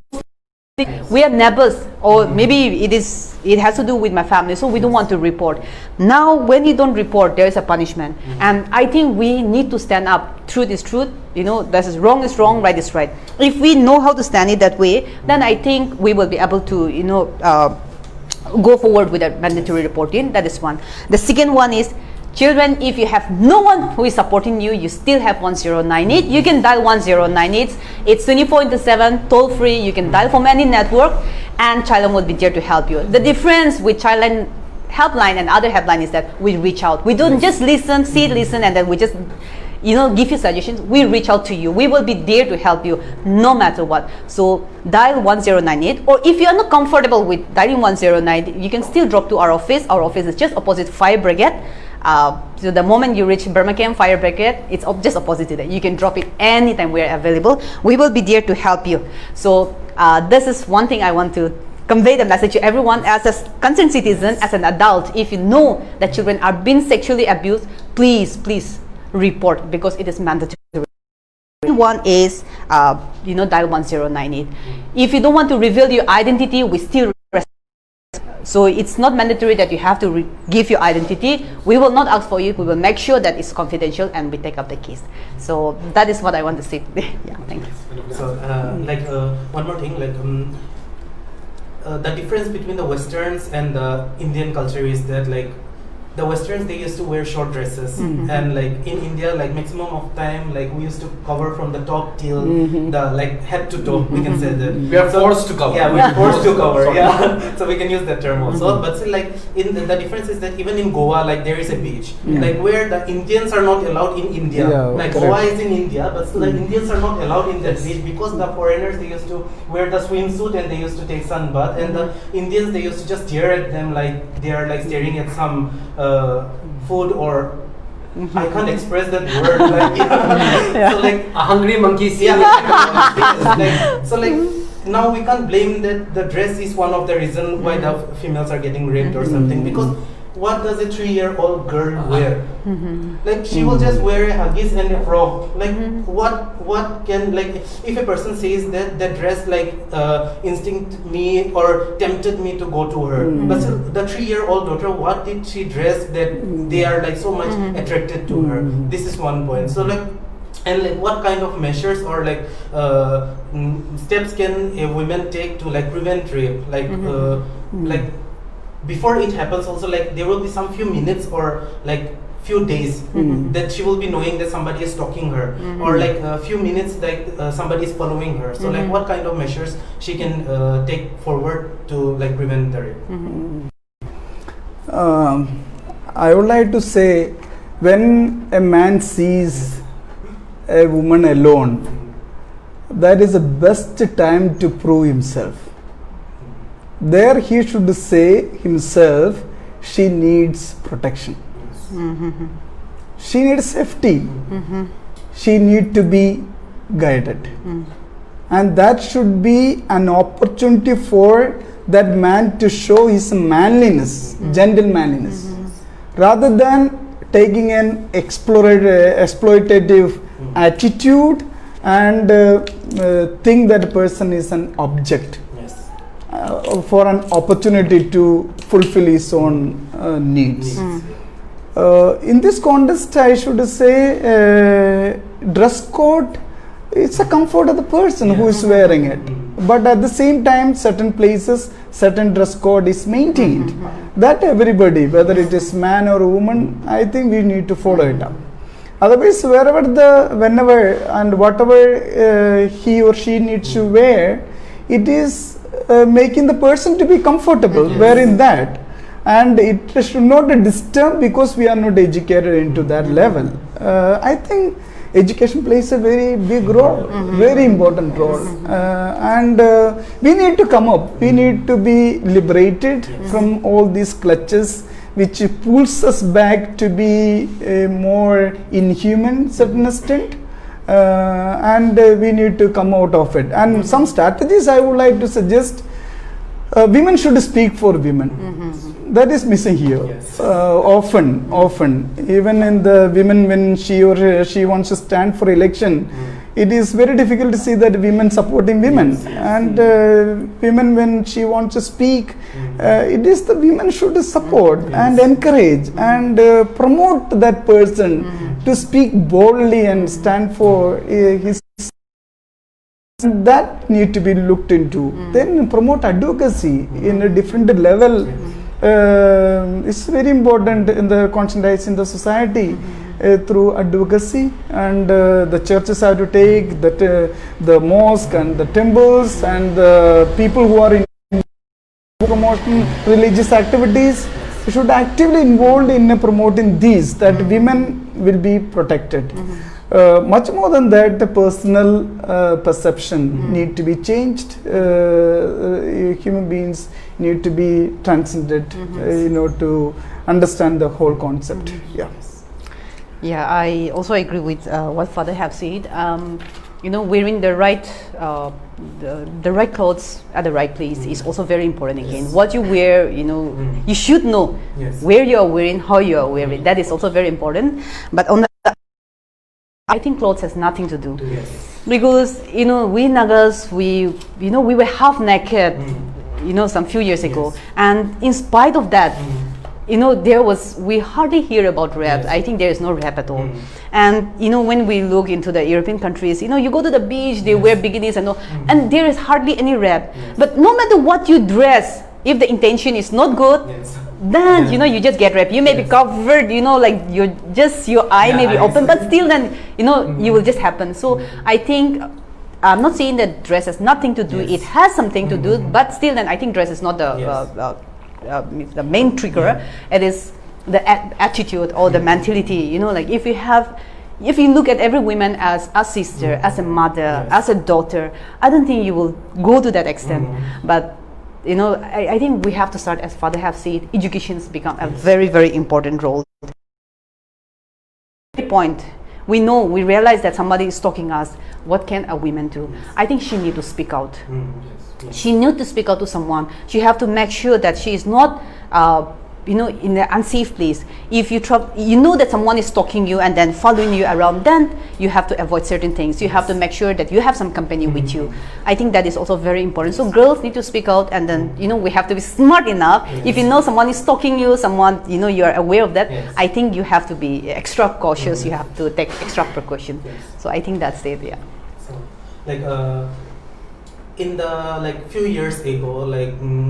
We are neighbors, or maybe it has to do with my family, so we don't want to report. Now, when you don't report, there is a punishment, and I think we need to stand up. Truth is truth. This is wrong, right is right. If we know how to stand it that way, then I think we will be able to, go forward with a mandatory reporting. That is one. The second one is, children, if you have no one who is supporting you, you still have 1098. You can dial 1098. It's 24/7, toll free. You can dial from any network, and ChildLine will be there to help you. The difference with ChildLine helpline and other helpline is that we reach out. We don't just listen, and then we just give you suggestions. We reach out to you. We will be there to help you no matter what. So dial 1098, or if you are not comfortable with dialing 1098, you can still drop to our office. Our office is just opposite Fire Brigade. So the moment you reach Birmingham Fire Brigade, it's just opposite to that. You can drop it anytime we are available. We will be there to help you. So this is one thing I want to convey the message to everyone. As a concerned citizen, as an adult, if you know that children are being sexually abused, please report, because it is mandatory. One is dial 1098. If you don't want to reveal your identity, we still so it's not mandatory that you have to give your identity. We will not ask for you. We will make sure that it's confidential, and we take up the case. So that is what I want to say today. Yeah, thank you. So one more thing, the difference between the Westerns and the Indian culture is that the Westerns, they used to wear short dresses, and in India, maximum of time, we used to cover from the top till the head to toe. We can say that We are forced to cover. Yeah, we are forced to cover. Yeah, so we can use that term also. But still, in the difference is that even in Goa, there is a beach, where the Indians are not allowed in India. Goa is in India, but still the Indians are not allowed in that beach, because the foreigners, they used to wear the swimsuit and they used to take sunbath, and the Indians, they used to just stare at them like they are staring at some food, or I can't express that word. So a hungry monkey. So now we can't blame that the dress is one of the reasons why the females are getting raped or something, because what does a 3-year-old girl wear? She will just wear a huggies and a frock. What can, if a person says that the dress instinct me or tempted me to go to her, but still, the 3-year-old daughter, what did she dress that they are so much attracted to her? This is one point. So and what kind of measures or steps can a woman take to prevent rape? Before it happens also, there will be some few minutes or few days that she will be knowing that somebody is stalking her, or a few minutes somebody is following her. So what kind of measures she can take forward to prevent the rape? I would like to say, when a man sees a woman alone, that is the best time to prove himself. There he should say himself, she needs protection. She needs safety. She needs to be guided. And that should be an opportunity for that man to show his manliness, gentle manliness, rather than taking an exploitative attitude and think that person is an object. For an opportunity to fulfill his own needs. In this context, I should say dress code, it's a comfort of the person who is wearing it. But at the same time, certain places, certain dress code is maintained. That everybody, whether it is man or woman, I think we need to follow it up. Otherwise, whenever and whatever he or she needs to wear, it is making the person to be comfortable wearing that, and it should not disturb, because we are not educated into that level. I think education plays a very big role, very important role, and we need to come up. We need to be liberated from all these clutches, which pulls us back to be more inhuman, certain extent. and we need to come out of it. And some strategies I would like to suggest. Women should speak for women. That is missing here. Yes. Often, even in the women, when she or she wants to stand for election, it is very difficult to see that women supporting women. Yes, yes. And women, when she wants to speak, it is the women should support and encourage and promote that person to speak boldly and stand for his. That need to be looked into. Then promote advocacy in a different level. It's very important in the conscientizing the society through advocacy, and the churches have to take that the mosque and the temples and the people who are in promoting religious activities should actively involved in promoting these, that women will be protected. Much more than that, the personal perception need to be changed. Human beings need to be transcended, to understand the whole concept. Yeah, I also agree with what Father have said. Wearing the right the right clothes at the right place is also very important. Again, what you wear, you should know where you are wearing, how you are wearing. That is also very important. But on the I think clothes has nothing to do, because we Nagas, we were half naked, some few years ago, and in spite of that, we hardly hear about rap. I think there is no rap at all. And when we look into the European countries, you go to the beach, they wear bikinis and all, and there is hardly any rap. But no matter what you dress, if the intention is not good, then you just get raped. You may be covered, like your eye may be open, but still then you will just happen. So I think I'm not saying that dress has nothing to do. It has something to do, but still then I think dress is not the main trigger. It is the attitude or the mentality. Like if you look at every woman as a sister, as a mother, as a daughter, I don't think you will go to that extent. But I think we have to start, as Father have said, education has become a very, very important role. Point, we realize that somebody is stalking us. What can a woman do? I think she need to speak out. She need to speak out to someone. She have to make sure that she is not in an unsafe place. If you that someone is stalking you and then following you around, then you have to avoid certain things. You have to make sure that you have some company with you. I think that is also very important. So girls need to speak out, and then we have to be smart enough. If you know someone is stalking you, someone you are aware of that, I think you have to be extra cautious. You have to take extra precaution. So I think that's it. Yeah. So in the few years ago,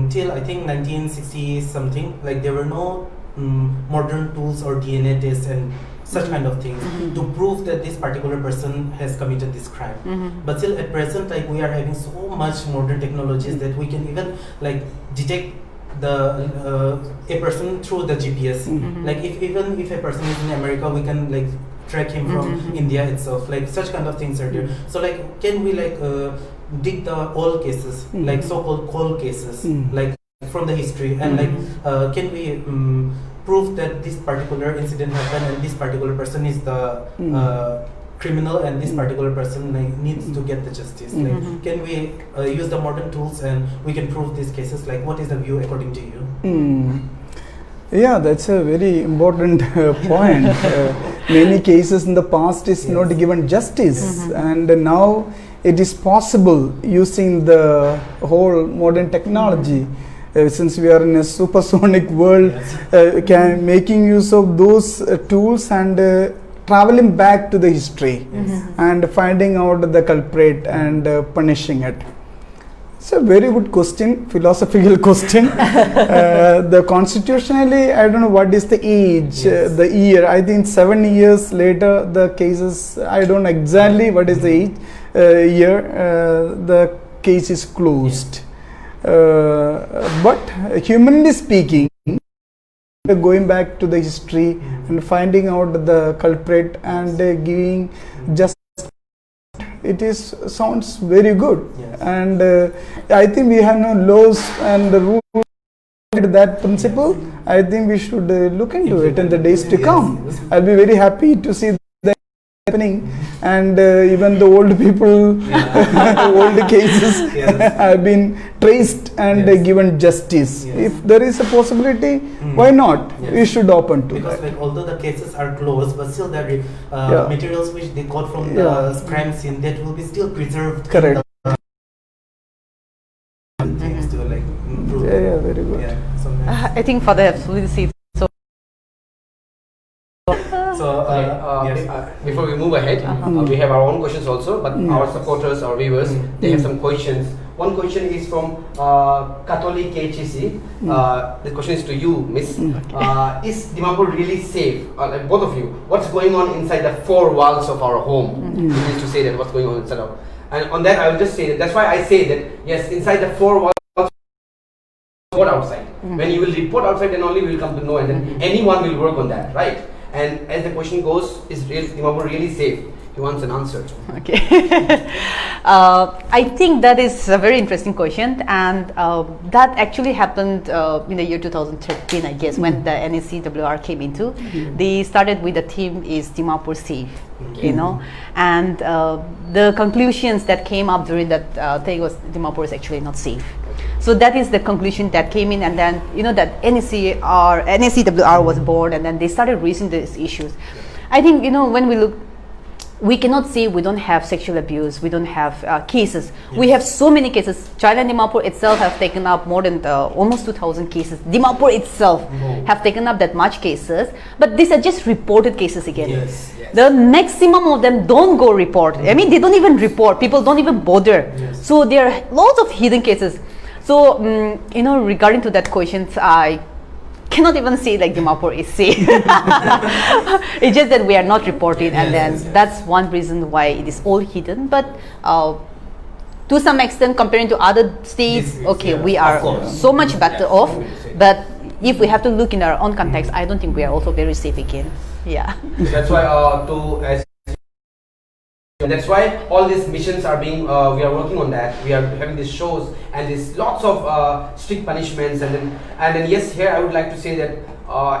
till I think 1960 something, there were no modern tools or DNA tests and such kind of things to prove that this particular person has committed this crime. But still at present, we are having so much modern technologies that we can even detect a person through the GPS. If a person is in America, we can track him from India itself. Such kind of things are there. So can we dig the old cases, so-called cold cases, from the history, and can we prove that this particular incident happened and this particular person is the criminal and this particular person needs to get the justice? Can we use the modern tools and we can prove these cases? What is the view according to you? Yeah, that's a very important point. Many cases in the past is not given justice, and now it is possible using the whole modern technology. Since we are in a supersonic world, making use of those tools and traveling back to the history and finding out the culprit and punishing it. It's a very good question, philosophical question. The constitutionally, I don't know what is the age, the year. I think 7 years later, the cases, I don't know exactly what is the age, year, the case is closed. But humanly speaking, going back to the history and finding out the culprit and giving justice, sounds very good. And I think we have no laws and the rules that principle. I think we should look into it in the days to come. I'll be very happy to see that happening, and even the old people, old cases have been traced and given justice. If there is a possibility, why not? We should open to because that. like although the cases are closed, but still the materials which they got from the crime scene, that will be still preserved. Correct. Things to like improve. Yeah, very good. Yeah, so nice. I think Father absolutely said so. So Before we move ahead, we have our own questions also, but our supporters, our viewers, they have some questions. One question is from Catholic KHC. The question is to you, Miss. Is Dimapur really safe? Like both of you, what's going on inside the four walls of our home? You need to say that what's going on inside of. And on that, I will just say that. That's why I say that yes, inside the four walls. Report outside. When you will report outside, then only we will come to know, and then anyone will work on that, right? And as the question goes, is Dimapur really safe? He wants an answer. Okay. I think that is a very interesting question, and that actually happened in the year 2013, I guess, when the NEISSR came into. They started with the theme is Dimapur safe, you know, and the conclusions that came up during that thing was Dimapur is actually not safe. So that is the conclusion that came in, and then you know that NEISSR was born, and then they started raising these issues. I think you know when we look, we cannot say we don't have sexual abuse, we don't have cases. We have so many cases. ChildLine Dimapur itself have taken up more than almost 2,000 cases. Dimapur itself have taken up that much cases, but these are just reported cases again. Yes. The maximum of them don't go report. I mean, they don't even report. People don't even bother. So there are lots of hidden cases. So you know, regarding to that question, I cannot even say like Dimapur is safe. It's just that we are not reporting, and then that's one reason why it is all hidden. But to some extent, comparing to other states, okay, we are so much better off. But if we have to look in our own context, I don't think we are also very safe again. Yeah. That's why that's why all these missions are being, we are working on that. We are having these shows and there's lots of strict punishments, and then yes, here I would like to say that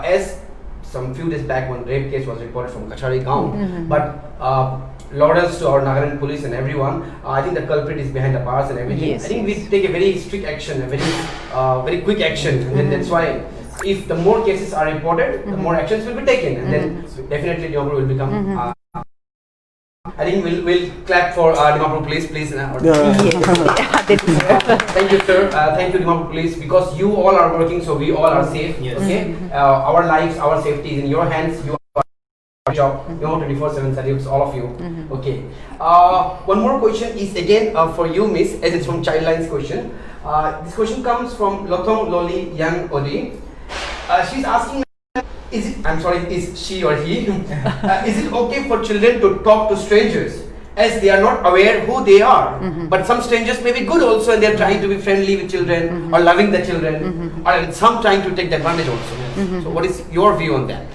as some few days back one rape case was reported from Kachari Gaon, but lauders to our Nagaland police and everyone. I think the culprit is behind the bars and everything. Yes, I think we take a very strict action, a very quick action, and then that's why if the more cases are reported, the more actions will be taken, and then definitely Dimapur will become. I think we'll clap for Dimapur Police, please. Thank you, sir. Thank you, Dimapur Police, because you all are working, so we all are safe. Okay, our lives, our safety is in your hands. You are job. You know, 24/7 salutes all of you. Okay. One more question is again for you, Miss, as it's from ChildLine's question. This question comes from Lothong Loli Yang Odi. She's asking. Is she or he? Is it okay for children to talk to strangers as they are not aware who they are? But some strangers may be good also, and they are trying to be friendly with children or loving the children, or some trying to take the advantage also. So what is your view on that?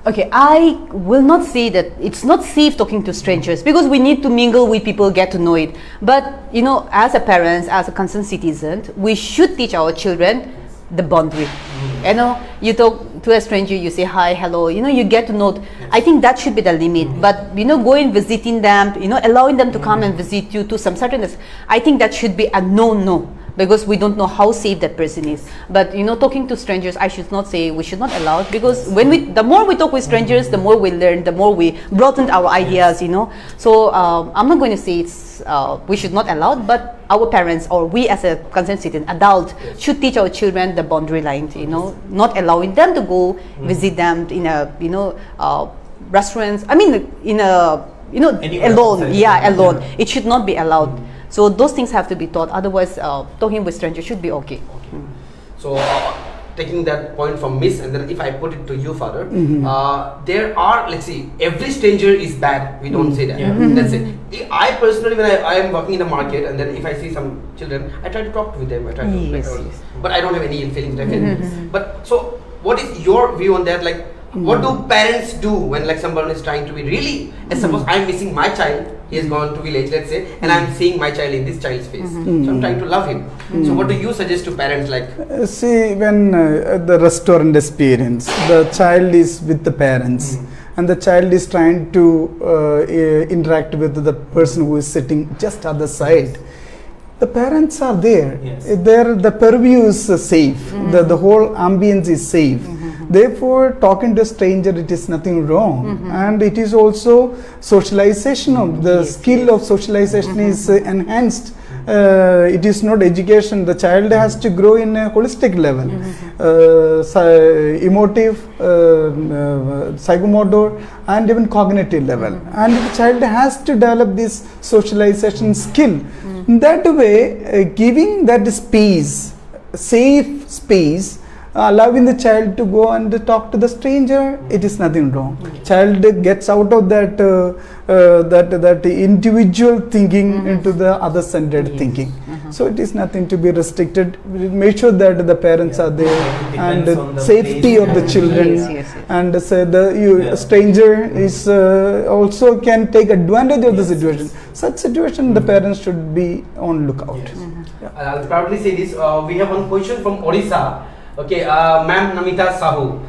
Okay, I will not say that it's not safe talking to strangers, because we need to mingle with people, get to know it. But you know, as a parents, as a concerned citizen, we should teach our children the boundary. You know, you talk to a stranger, you say hi, hello, you know, you get to know. I think that should be the limit. But you know, going visiting them, you know, allowing them to come and visit you to some certain, I think that should be a no, because we don't know how safe that person is. But you know, talking to strangers, I should not say we should not allow it, because when the more we talk with strangers, the more we learn, the more we broaden our ideas, you know. So I'm not going to say it's we should not allow it, but our parents or we as a concerned citizen, adult, should teach our children the boundary lines, you know, not allowing them to go visit them in a, you know, restaurants. I mean, in a, you know, alone. Alone. It should not be allowed. So those things have to be taught. Otherwise, talking with strangers should be okay. So taking that point from Miss, and then if I put it to you, Father, there are, let's see, every stranger is bad. We don't say that. That's it. I personally, when I am working in the market, and then if I see some children, I try to talk with them. I try to, but I don't have any ill feelings. But so, what is your view on that? Like, what do parents do when like someone is trying to be really, as suppose I'm missing my child, he has gone to village, let's say, and I'm seeing my child in this child's face, so I'm trying to love him. So what do you suggest to parents? Like, see, when the restaurant experience, the child is with the parents, and the child is trying to interact with the person who is sitting just other side. The parents are there. Yes. There, the purview is safe. The whole ambience is safe. Therefore, talking to a stranger, it is nothing wrong, and it is also socialization of the skill of socialization is enhanced. It is not education. The child has to grow in a holistic level, emotive, psychomotor, and even cognitive level. And the child has to develop this socialization skill. In that way, giving that space, safe space, allowing the child to go and talk to the stranger, it is nothing wrong. Child gets out of that that individual thinking into the other-centered thinking. So it is nothing to be restricted. Make sure that the parents are there, and Depends on the safety place of the and children. Yes. And say the stranger is also can take advantage of the situation. Such situation, the parents should be on lookout. I'll proudly say this. We have one question from Odisha. Okay, Ma'am Namita Sahu.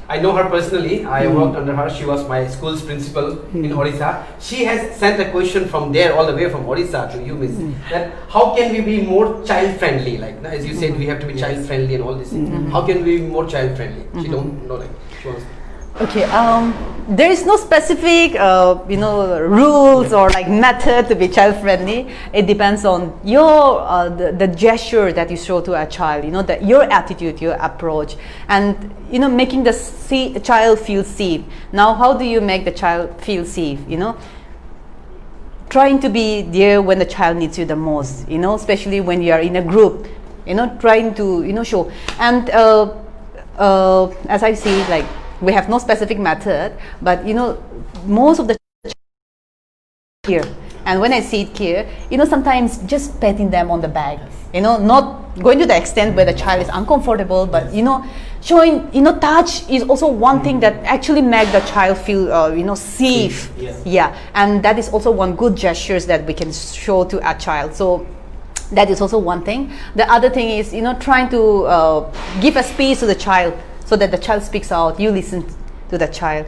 I know her personally. I worked under her. She was my school's principal in Odisha. She has sent a question from there all the way from Odisha to you, Miss. That how can we be more child friendly? Like as you said, we have to be child friendly and all these things. How can we be more child friendly? She don't know, like she wants. Okay, there is no specific, rules or like method to be child friendly. It depends on your the gesture that you show to a child. Your attitude, your approach, and making the child feel safe. Now, how do you make the child feel safe? Trying to be there when the child needs you the most. Especially when you are in a group. Trying to show. And as I see, like. We have no specific method, but most of the care. And when I say care, sometimes just patting them on the back, not going to the extent where the child is uncomfortable, but showing, touch is also one thing that actually make the child feel, safe. Yeah, and that is also one good gestures that we can show to a child. So that is also one thing. The other thing is, trying to give a space to the child. So that the child speaks out, you listen to the child.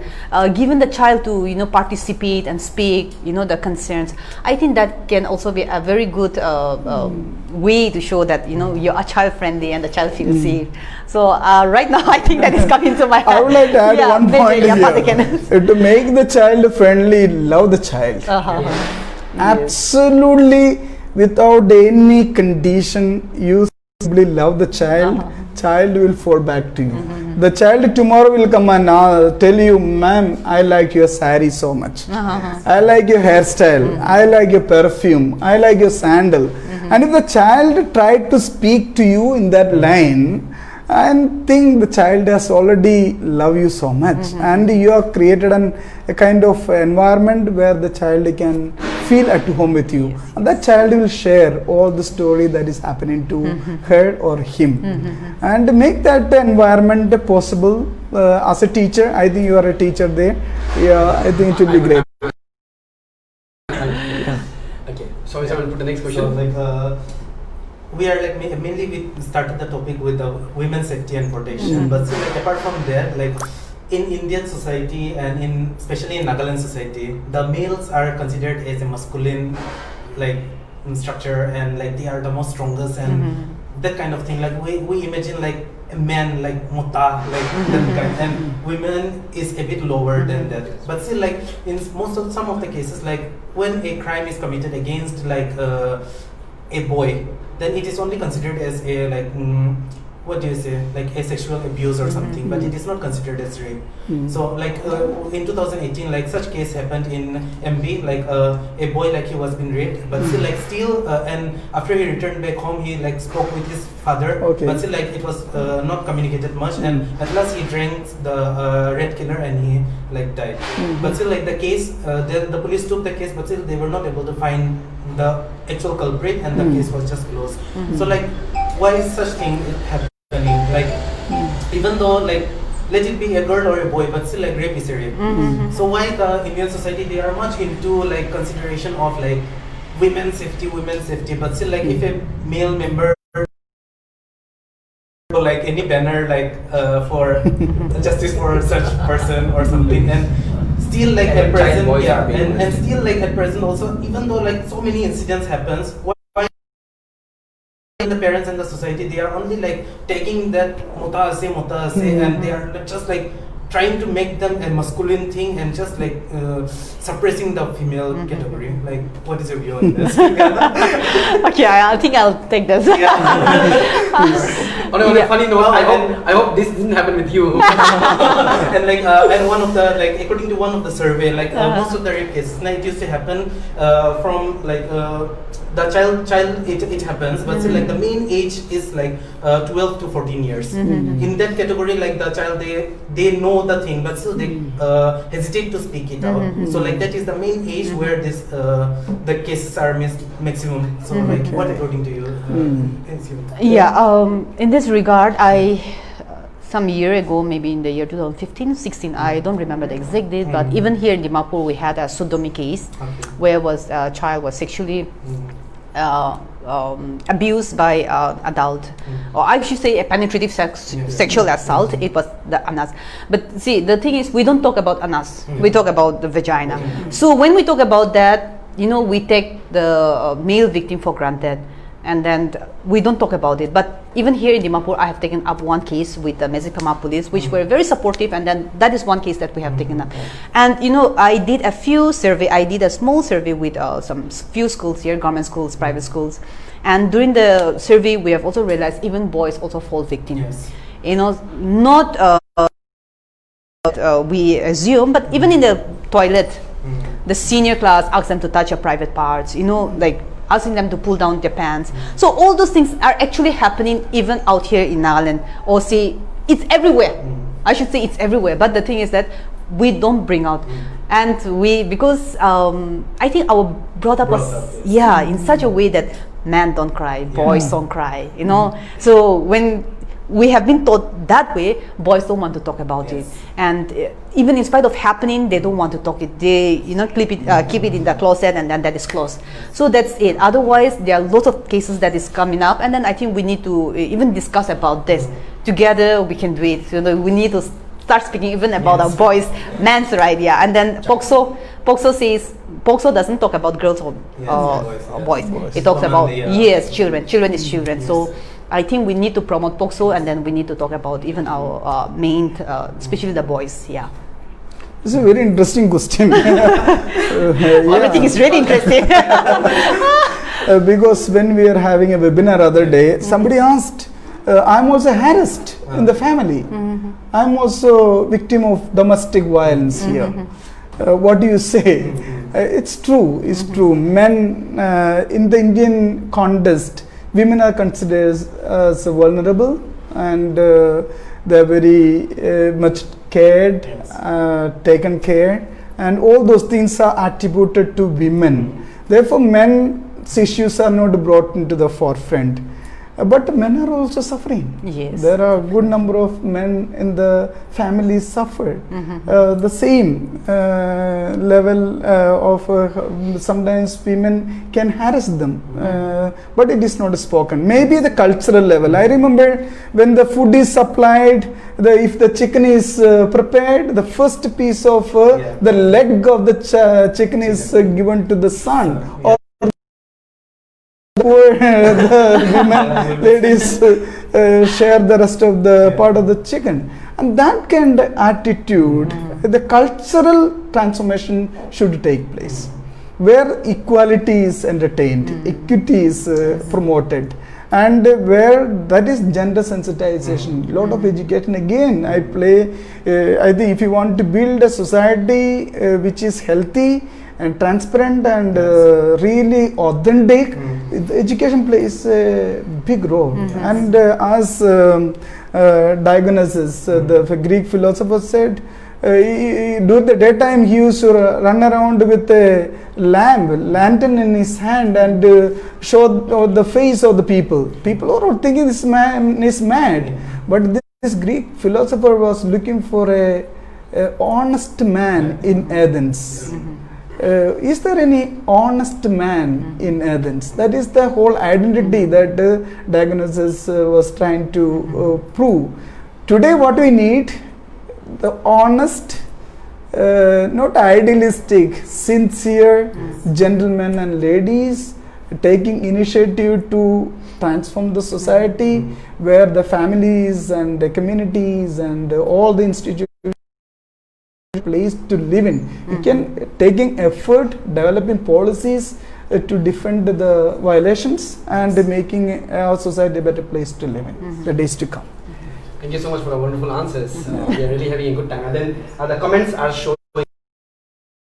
Giving the child to participate and speak, the concerns. I think that can also be a very good way to show that you are child friendly and the child feels safe. So right now I think that is coming to my heart. I would like to add one point here. To make the child friendly, love the child. Absolutely, without any condition, you simply love the child. Child will fall back to you. The child tomorrow will come and tell you, ma'am, I like your sari so much. I like your hairstyle. I like your perfume. I like your sandal. And if the child tried to speak to you in that line, I think the child has already loved you so much, and you have created a kind of environment where the child can feel at home with you. And that child will share all the story that is happening to her or him, and make that environment possible. As a teacher, I think you are a teacher there. Yeah, I think it will be great. Okay, so I will put the next question. So we are mainly we started the topic with the women's safety and protection, but so apart from that, in Indian society and especially in Nagaland society, the males are considered as a masculine structure, and they are the most strongest and that kind of thing. We imagine a man Mota, that kind, and women is a bit lower than that. But still, in some of the cases, when a crime is committed against a boy, then it is only considered as a what do you say, a sexual abuse or something, but it is not considered as rape. So in 2018, such case happened in MB, a boy he was being raped, but still and after he returned back home, he spoke with his father, but still it was not communicated much, and at last he drank the red killer and he died. But still the case, the police took the case, but still they were not able to find the actual culprit, and the case was just closed. So why is such thing happening? Even though let it be a girl or a boy, but still rape is a rape. So why the Indian society, they are much into consideration of women's safety, but still if a male member any banner for justice for such person or something, and still like And at child present, boys yeah, are being and molested. still like at present also, even though like so many incidents happens, why the parents and the society, they are only like taking that mota se and they are just like trying to make them a masculine thing and just like suppressing the female category. Like, what is your view on this? Okay, I think I'll take this. On a Yeah. funny note, I hope this didn't happen with you. And like and one of the like according to one of the survey, like most of the rape cases now it used to happen from like the child it happens, but still like the main age is like 12 to 14 years. In that category, like the child they know the thing, but still they hesitate to speak it out. So like that is the main age where this the cases are maximum. So like what according to you? Yeah, in this regard, some year ago, maybe in the year 2015-16, I don't remember the exact date, but even here in Dimapur, we had a sodomy case where a child was sexually abused by adult, or I should say a penetrative sexual assault. It was the anus. But see, the thing is, we don't talk about anus. We talk about the vagina. So when we talk about that, we take the male victim for granted, and then we don't talk about it. But even here in Dimapur, I have taken up one case with the Mezipama police, which were very supportive, and then that is one case that we have taken up. And I did a small survey with some few schools here, government schools, private schools, and during the survey, we have also realized even boys also fall victim. Yes. Not we assume, but even in the toilet, the senior class asks them to touch your private parts, like asking them to pull down their pants. So all those things are actually happening even out here in Nagaland, or say it's everywhere. I should say it's everywhere, but the thing is that we don't bring out, and because I think our brought up was in such a way that men don't cry, boys don't cry, So when we have been taught that way, boys don't want to talk about it, and even in spite of happening, they don't want to talk it. They keep it in the closet, and then that is closed. So that's it. Otherwise, there are lots of cases that is coming up, and then I think we need to even discuss about this together. We can do it. We need to start speaking even about our boys, men's right, and then POCSO says. POCSO doesn't talk about girls or boys. It talks about children. Children is children. So I think we need to promote POCSO, and then we need to talk about even our main, especially the boys. Yeah. It's a very interesting question. Everything is really interesting. Because when we are having a webinar other day, somebody asked, I'm also harassed in the family. I'm also victim of domestic violence here. What do you say? It's true. It's true. Men in the Indian context, women are considered as vulnerable, and they're very much cared, taken care, and all those things are attributed to women. Therefore, men's issues are not brought into the forefront. But men are also suffering. Yes. There are a good number of men in the families suffer. The same level of sometimes women can harass them, but it is not spoken. Maybe the cultural level. I remember when the food is supplied, if the chicken is prepared, the first piece of the leg of the chicken is given to the son. Or the women, ladies share the rest of the part of the chicken, and that kind of attitude, the cultural transformation should take place, where equality is entertained, equity is promoted, and where that is gender sensitization, lot of education. Again, I think if you want to build a society which is healthy and transparent and really authentic, education plays a big role. And as Dionysus, the Greek philosopher, said, during the daytime he used to run around with a lantern in his hand and show the face of the people. People are thinking this man is mad, but this Greek philosopher was looking for a honest man in Athens. Is there any honest man in Athens? That is the whole identity that Dionysus was trying to prove. Today what we need, the honest not idealistic, sincere gentlemen and ladies taking initiative to transform the society where the families and the communities and all the institutions place to live in. You can taking effort, developing policies to defend the violations and making our society a better place to live in the days to come. Thank you so much for the wonderful answers. We are really having a good time. And then the comments are showing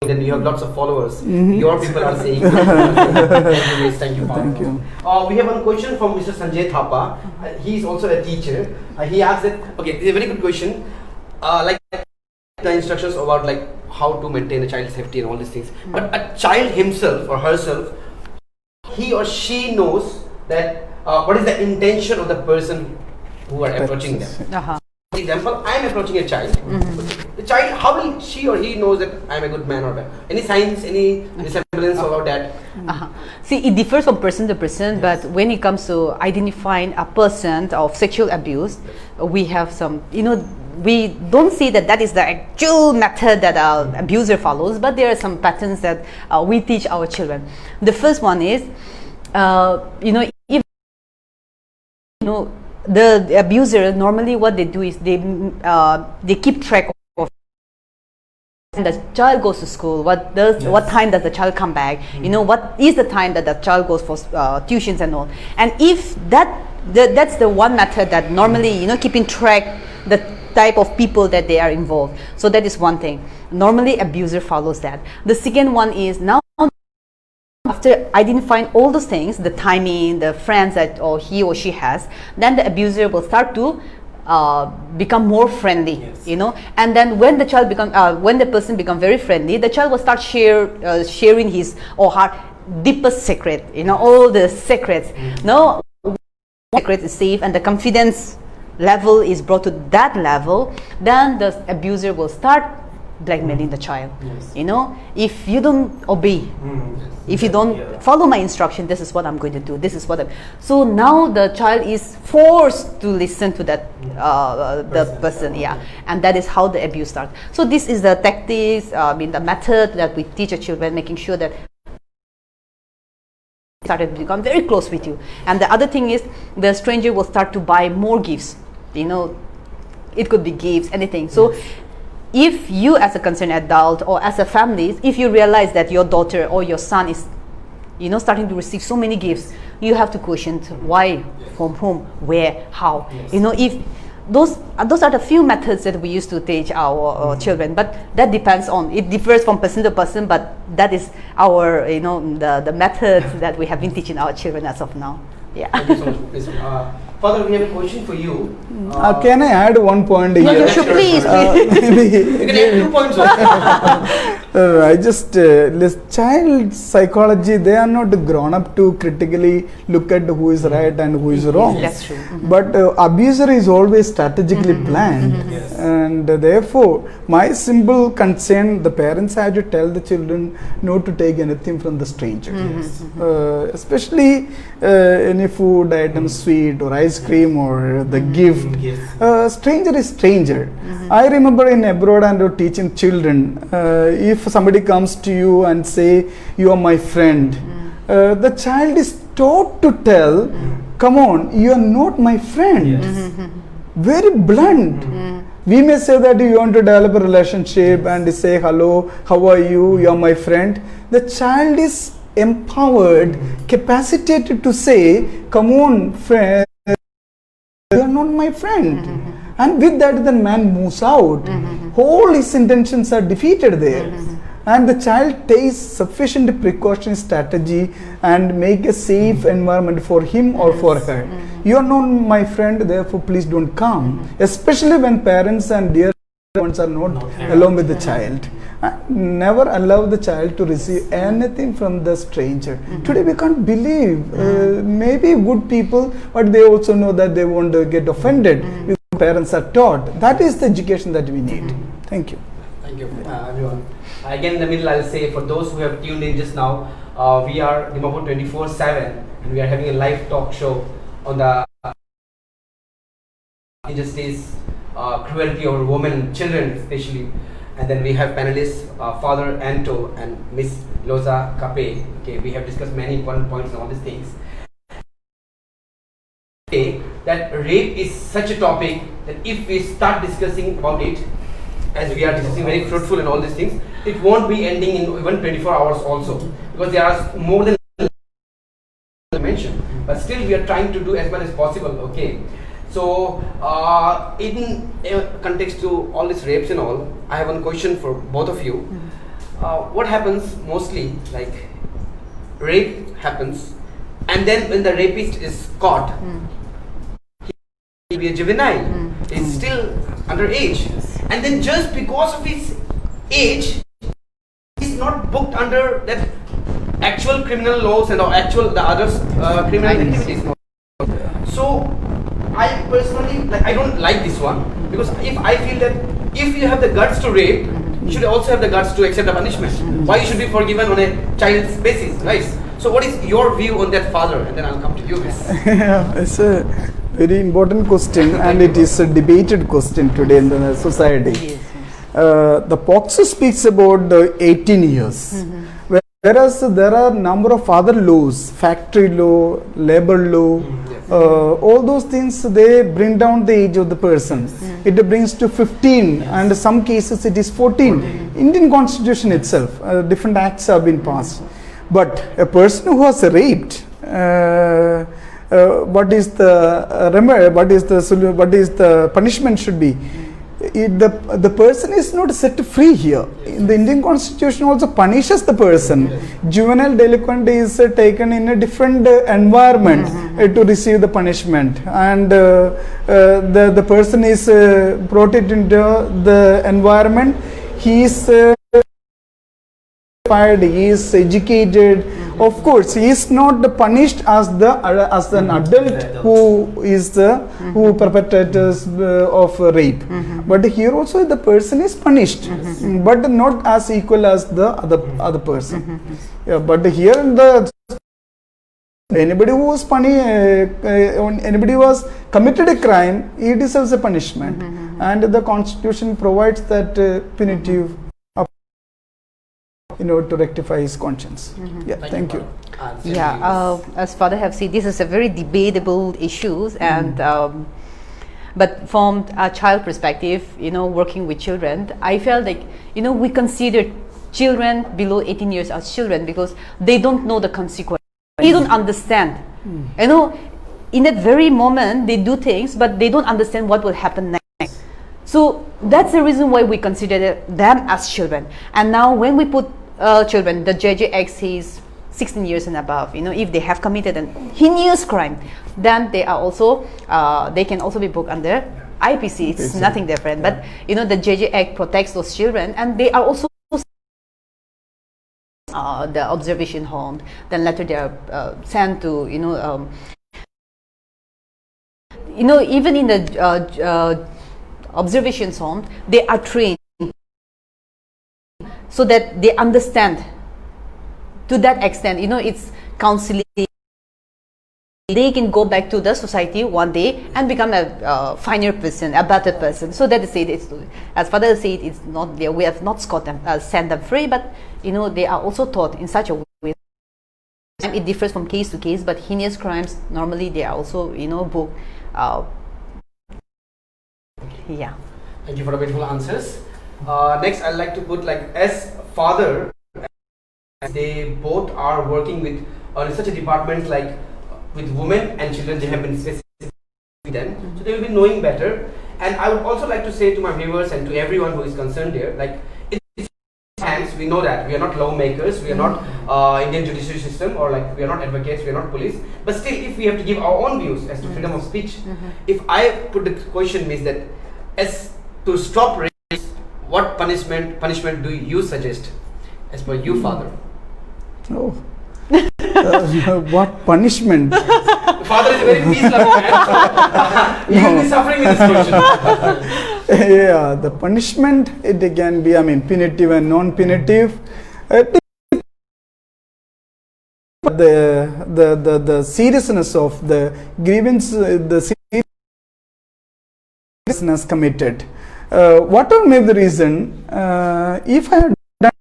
that you have lots of followers. Your people are saying. Thank you, Father. Thank you. We have one question from Mr. Sanjay Thapa. He is also a teacher. He asked that, okay, it's a very good question. Like the instructions about like how to maintain a child's safety and all these things. But a child himself or herself, he or she knows that what is the intention of the person who are approaching them. For example, I am approaching a child. The child, how will she or he knows that I am a good man or bad? Any signs, any resemblance about that? See, it differs from person to person, but when it comes to identifying a person of sexual abuse, we have some, we don't see that is the actual method that our abuser follows, but there are some patterns that we teach our children. The first one is, if the abuser, normally what they do is they keep track of when the child goes to school, what time does the child come back, what is the time that the child goes for tuitions and all. And if that's the one method that normally, keeping track the type of people that they are involved. So that is one thing. Normally abuser follows that. The second one is, now after identifying all those things, the timing, the friends that he or she has, then the abuser will start to become more friendly, and then when the child when the person becomes very friendly, the child will start sharing his or her deepest secret, all the secrets. No secret is safe and the confidence level is brought to that level, then the abuser will start blackmailing the child. If you don't obey, if you don't follow my instruction, this is what I'm going to do, this is what so now the child is forced to listen to that the person, and that is how the abuse starts. So this is the tactics, the method that we teach our children, making sure that started to become very close with you. And the other thing is, the stranger will start to buy more gifts. It could be gifts, anything. So if you as a concerned adult or as a family, if you realize that your daughter or your son is starting to receive so many gifts, you have to question why, from whom, where, how. If those are the few methods that we used to teach our children, but that depends on, it differs from person to person, but that is our the methods that we have been teaching our children as of now. Thank you so much, please. Father, we have a question for you. Can I add one point here? Yeah, sure, please. You can add 2 points also. I just child psychology, they are not grown up to critically look at who is right and who is wrong. That's true. But abuser is always strategically planned, and therefore my simple concern, the parents have to tell the children not to take anything from the stranger, especially any food item, sweet or ice cream or the gift. Stranger is stranger. I remember in abroad and teaching children, if somebody comes to you and say you are my friend, the child is taught to tell, come on, you are not my friend. Very blunt. We may say that you want to develop a relationship and say hello, how are you, you are my friend. The child is empowered, capacitated to say, come on friend, you are not my friend. And with that the man moves out. All his intentions are defeated there. And the child takes sufficient precaution strategy and make a safe environment for him or for her. You are not my friend, therefore please don't come. Especially when parents and dear ones are not along with the child. Never allow the child to receive anything from the stranger. Today we can't believe, maybe good people, but they also know that they won't get offended if parents are taught. That is the education that we need. Thank you. Thank you, everyone. Again, in the middle, I'll say, for those who have tuned in just now, we are Dimapur 24/7, and we are having a live talk show on the injustice, cruelty over women, children especially. And then we have panelists, Father Anto and Miss Lozua Kape. Okay, we have discussed many important points and all these things. Okay, that rape is such a topic that if we start discussing about it, as we are discussing very fruitful and all these things, it won't be ending in even 24 hours also, because there are more than mentioned, but still we are trying to do as much as possible. Okay, so in context to all these rapes and all, I have one question for both of you. What happens mostly, like rape happens, and then when the rapist is caught, he will be a juvenile, he's still underage, and then just because of his age, he's not booked under that actual criminal laws and the others criminal activities. So I personally, like, I don't like this one, because if I feel that if you have the guts to rape, you should also have the guts to accept the punishment. Why you should be forgiven on a child's basis, right? So what is your view on that, Father? And then I'll come to you. It's a very important question, and it is a debated question today in the society. The POCSO speaks about 18 years. Whereas there are number of other laws, factory law, labor law, all those things, they bring down the age of the person. It brings to 15, and some cases it is 14. Indian constitution itself, different acts have been passed. But a person who was raped, what is the punishment should be? The person is not set free here. In the Indian constitution also punishes the person. Juvenile delinquent is taken in a different environment to receive the punishment, and the person is brought it into the environment. He is he is educated. Of course, he is not punished as an adult who is who perpetrators of rape. But here also the person is punished, but not as equal as the other person. Yeah, but here in the anybody who was anybody who was committed a crime, he deserves a punishment, and the constitution provides that punitive, to rectify his conscience. Yeah, thank you. Yeah, as Father have said, this is a very debatable issues, and but from a child perspective, working with children, I felt like we consider children below 18 years as children because they don't know the consequence. They don't understand. In that very moment they do things, but they don't understand what will happen next. So that's the reason why we consider them as children. And now when we put children, the JJX says 16 years and above, if they have committed an heinous crime, then they are also they can also be booked under IPC. It's nothing different, but the JJ Act protects those children, and they are also the observation home. Then later they are sent to even in the observation home, they are trained so that they understand. To that extent, it's counseling. They can go back to the society one day and become a finer person, a better person. So that is it. As Father said, it's not there. We have not sent them free, but they are also taught in such a way. And it differs from case to case. But heinous crimes, normally they are also booked. Yeah. Thank you for the beautiful answers. Next, I'd like to put, as Father, they both are working with such a department with women and children. They have been specific with them, so they will be knowing better. And I would also like to say to my viewers and to everyone who is concerned here, it's hands. We know that we are not lawmakers, we are not Indian judiciary system, or we are not advocates, we are not police. But still, if we have to give our own views as to freedom of speech, if I put the question is that as to stop rape, what punishment do you suggest as per you, Father? Oh, what punishment? Father is a very peace-loving man. You will be suffering with this question. Yeah, the punishment, it can be, punitive and non-punitive. The seriousness of the grievance, the seriousness committed. whatever may be the reason, if I had done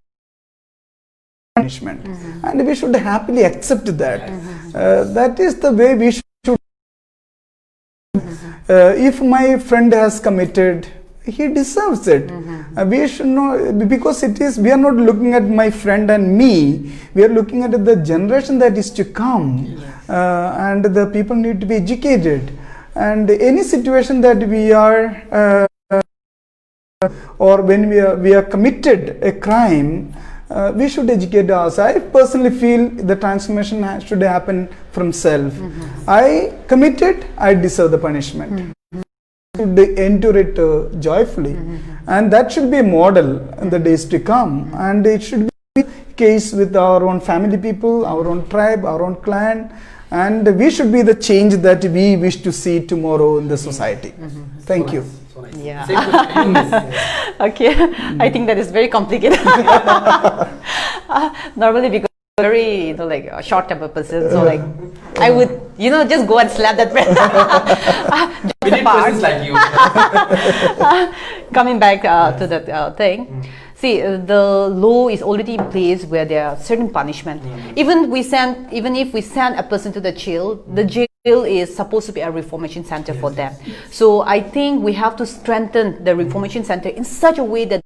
punishment, and we should happily accept that. That is the way we should. If my friend has committed, he deserves it. We should not, because it is, we are not looking at my friend and me, we are looking at the generation that is to come. And the people need to be educated. And any situation that we are, or when we are committed a crime, we should educate ourselves. I personally feel the transformation should happen from self. I committed, I deserve the punishment. Should endure it joyfully, and that should be a model in the days to come. And it should be the case with our own family people, our own tribe, our own clan, and we should be the change that we wish to see tomorrow in the society. Thank you. So nice. Yeah. Same question. Okay, I think that is very complicated. Normally because I'm very, like a short-tempered person, so like I would, just go and slap that person. We need persons like you. Coming back to that thing. See, the law is already in place where there are certain punishment. Even if we send a person to the jail is supposed to be a reformation center for them. So I think we have to strengthen the reformation center in such a way that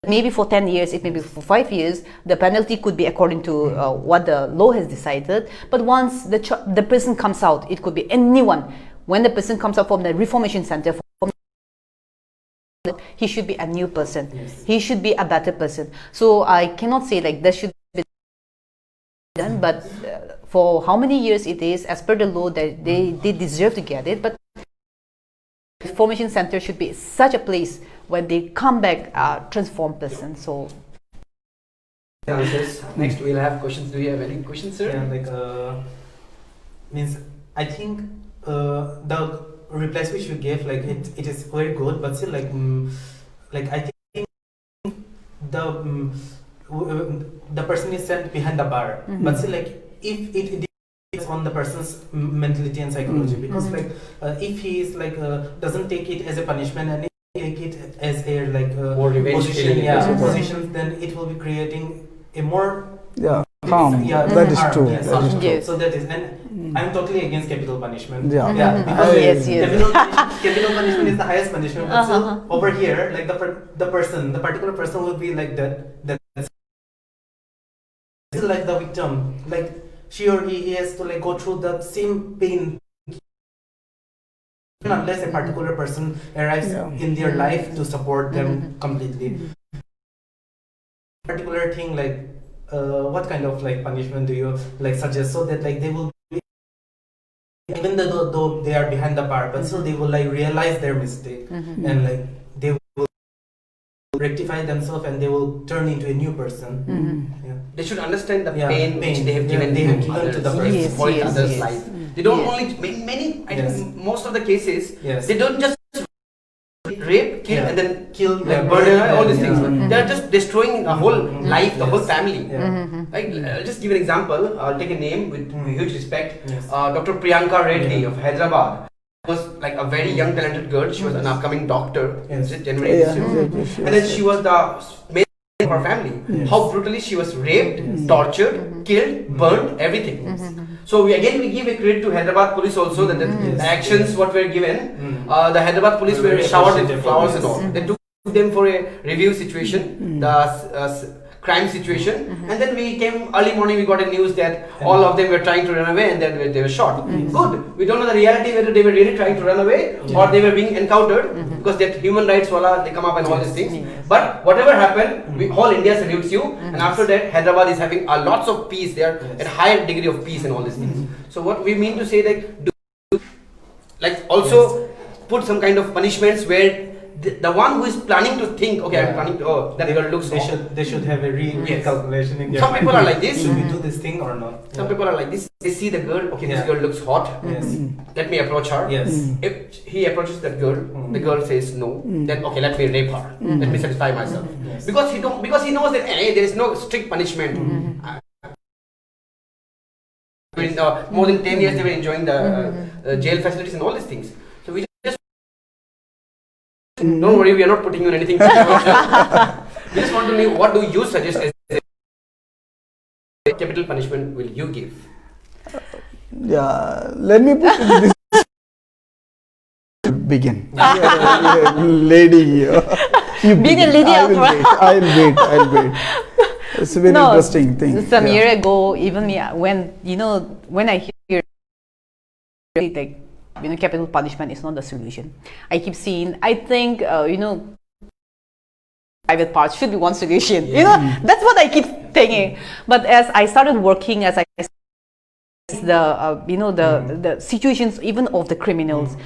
maybe for 10 years, it may be for 5 years, the penalty could be according to what the law has decided. But once the person comes out, it could be anyone. When the person comes out from the reformation center, he should be a new person. He should be a better person. So I cannot say like that should be done, but for how many years it is, as per the law, that they deserve to get it. But reformation center should be such a place where they come back transformed person. So answers. Next we'll have questions. Do you have any questions, sir? Yeah, means I think the replies which you gave, like it is very good, but still like I think the person is sent behind the bar, but still like if it depends on the person's mentality and psychology, because like if he is like doesn't take it as a punishment and take it as a more revenge position, then it will be creating a more harm. That is true. Yes. That is true. Yes. So that is, and I'm totally against capital punishment. Yes. Capital punishment is the highest punishment. But still, over here, like the particular person will be like that. This is like the victim, like she or he has to like go through the same pain. Unless a particular person arrives in their life to support them completely. Particular thing like. What kind of like punishment do you like suggest, so that like they will be, even though they are behind the bar, but still they will like realize their mistake and like they will rectify themselves and they will turn into a new person. They should understand the pain which they have given to others, to the person, spoiled others' life. They don't only many. I think most of the cases they don't just rape, kill, and then kill, like murder, all these things. They are just destroying the whole life, the whole family. Like, I'll just give an example. I'll take a name with huge respect. Dr. Priyanka Reddy of Hyderabad was like a very young, talented girl. She was an upcoming doctor. January and then she was the main of her family. How brutally she was raped, tortured, killed, burned, everything. So we give a credit to Hyderabad police also that the actions what were given, the Hyderabad police were showered with flowers and all. They took them for a review situation, the crime situation, and then we came early morning. We got a news that all of them were trying to run away and then they were shot. Good. We don't know the reality whether they were really trying to run away or they were being encountered because that human rights wala they come up and all these things. But whatever happened, whole India salutes you. And after that, Hyderabad is having lots of peace. They are at higher degree of peace and all these things. So what we mean to say that also put some kind of punishments where the one who is planning to think, okay, I'm planning to, that girl looks they should have a calculation in their Some people are like this. Should we do this thing or not? Some people are like this. They see the girl, okay, this girl looks hot. Let me approach her. If he approaches that girl, the girl says no, then okay, let me rape her. Let me satisfy myself. Because he knows that there is no strict punishment. More than 10 years they were enjoying the jail facilities and all these things. So we Don't worry, we are not putting you in anything. We just want to know, what do you suggest as capital punishment will you give? Yeah, let me put this. Begin. Lady, you Be the begin. lady I of- will wait. I'll wait. It's a very interesting thing. Some Yeah. year ago, even me, when I hear like capital punishment is not the solution, I keep seeing. I think private parts should be one solution. That's what I keep thinking. But as I started working, as I the situations even of the criminals,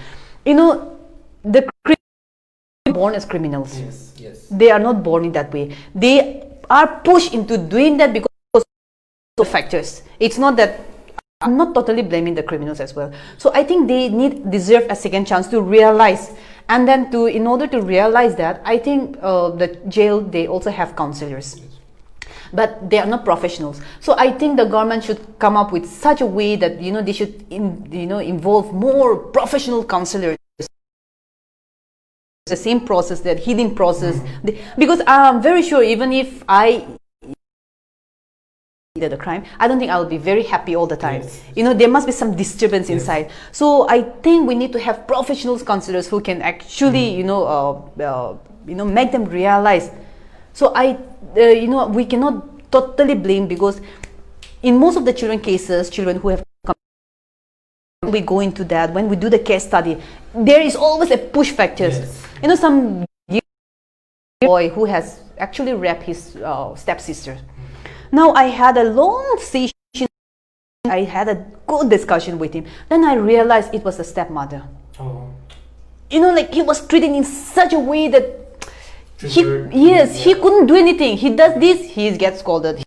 the criminals born as criminals. Yes. They are not born in that way. They are pushed into doing that because of factors. It's not that. I'm not totally blaming the criminals as well. So I think they deserve a second chance to realize, and then in order to realize that, I think the jail, they also have counselors, but they are not professionals. So I think the government should come up with such a way that they should involve more professional counselors. The same process, that healing process, because I'm very sure even if I the crime, I don't think I'll be very happy all the time. Yes. There must be some disturbance inside. So I think we need to have professional counselors who can actually make them realize. So we cannot totally blame, because in most of the children who have come, we go into that, when we do the case study, there is always a push factors. Yes. Some boy who has actually raped his stepsister. Now I had a long session, I had a good discussion with him. Then I realized it was the stepmother. Oh. He was treated in such a way that Triggered. he couldn't do anything. He does this, he gets scolded.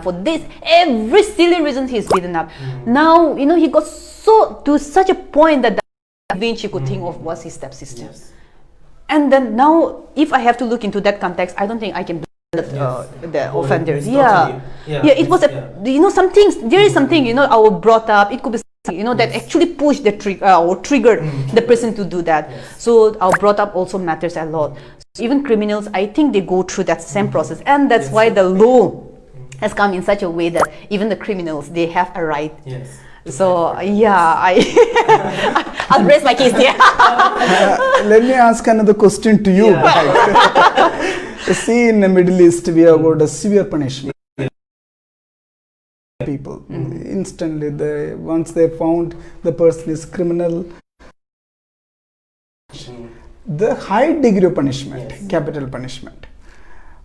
For this, every silly reason he's beaten up. Now, he got to such a point that the thing she could think of was his stepsister. Yes. And then now, if I have to look into that context, I don't think I can the offenders. Totally. It was some things, there is something I was brought up, it could be that actually pushed the trigger or triggered the person to do that. So our brought up also matters a lot. So even criminals, I think they go through that same process, and that's why the law has come in such a way that even the criminals, they have a right. Yes. So I'll raise my case there. Let me ask another question to you. See, in the Middle East, we have got a severe punishment. People instantly, once they found the person is criminal, the high degree of punishment, capital punishment.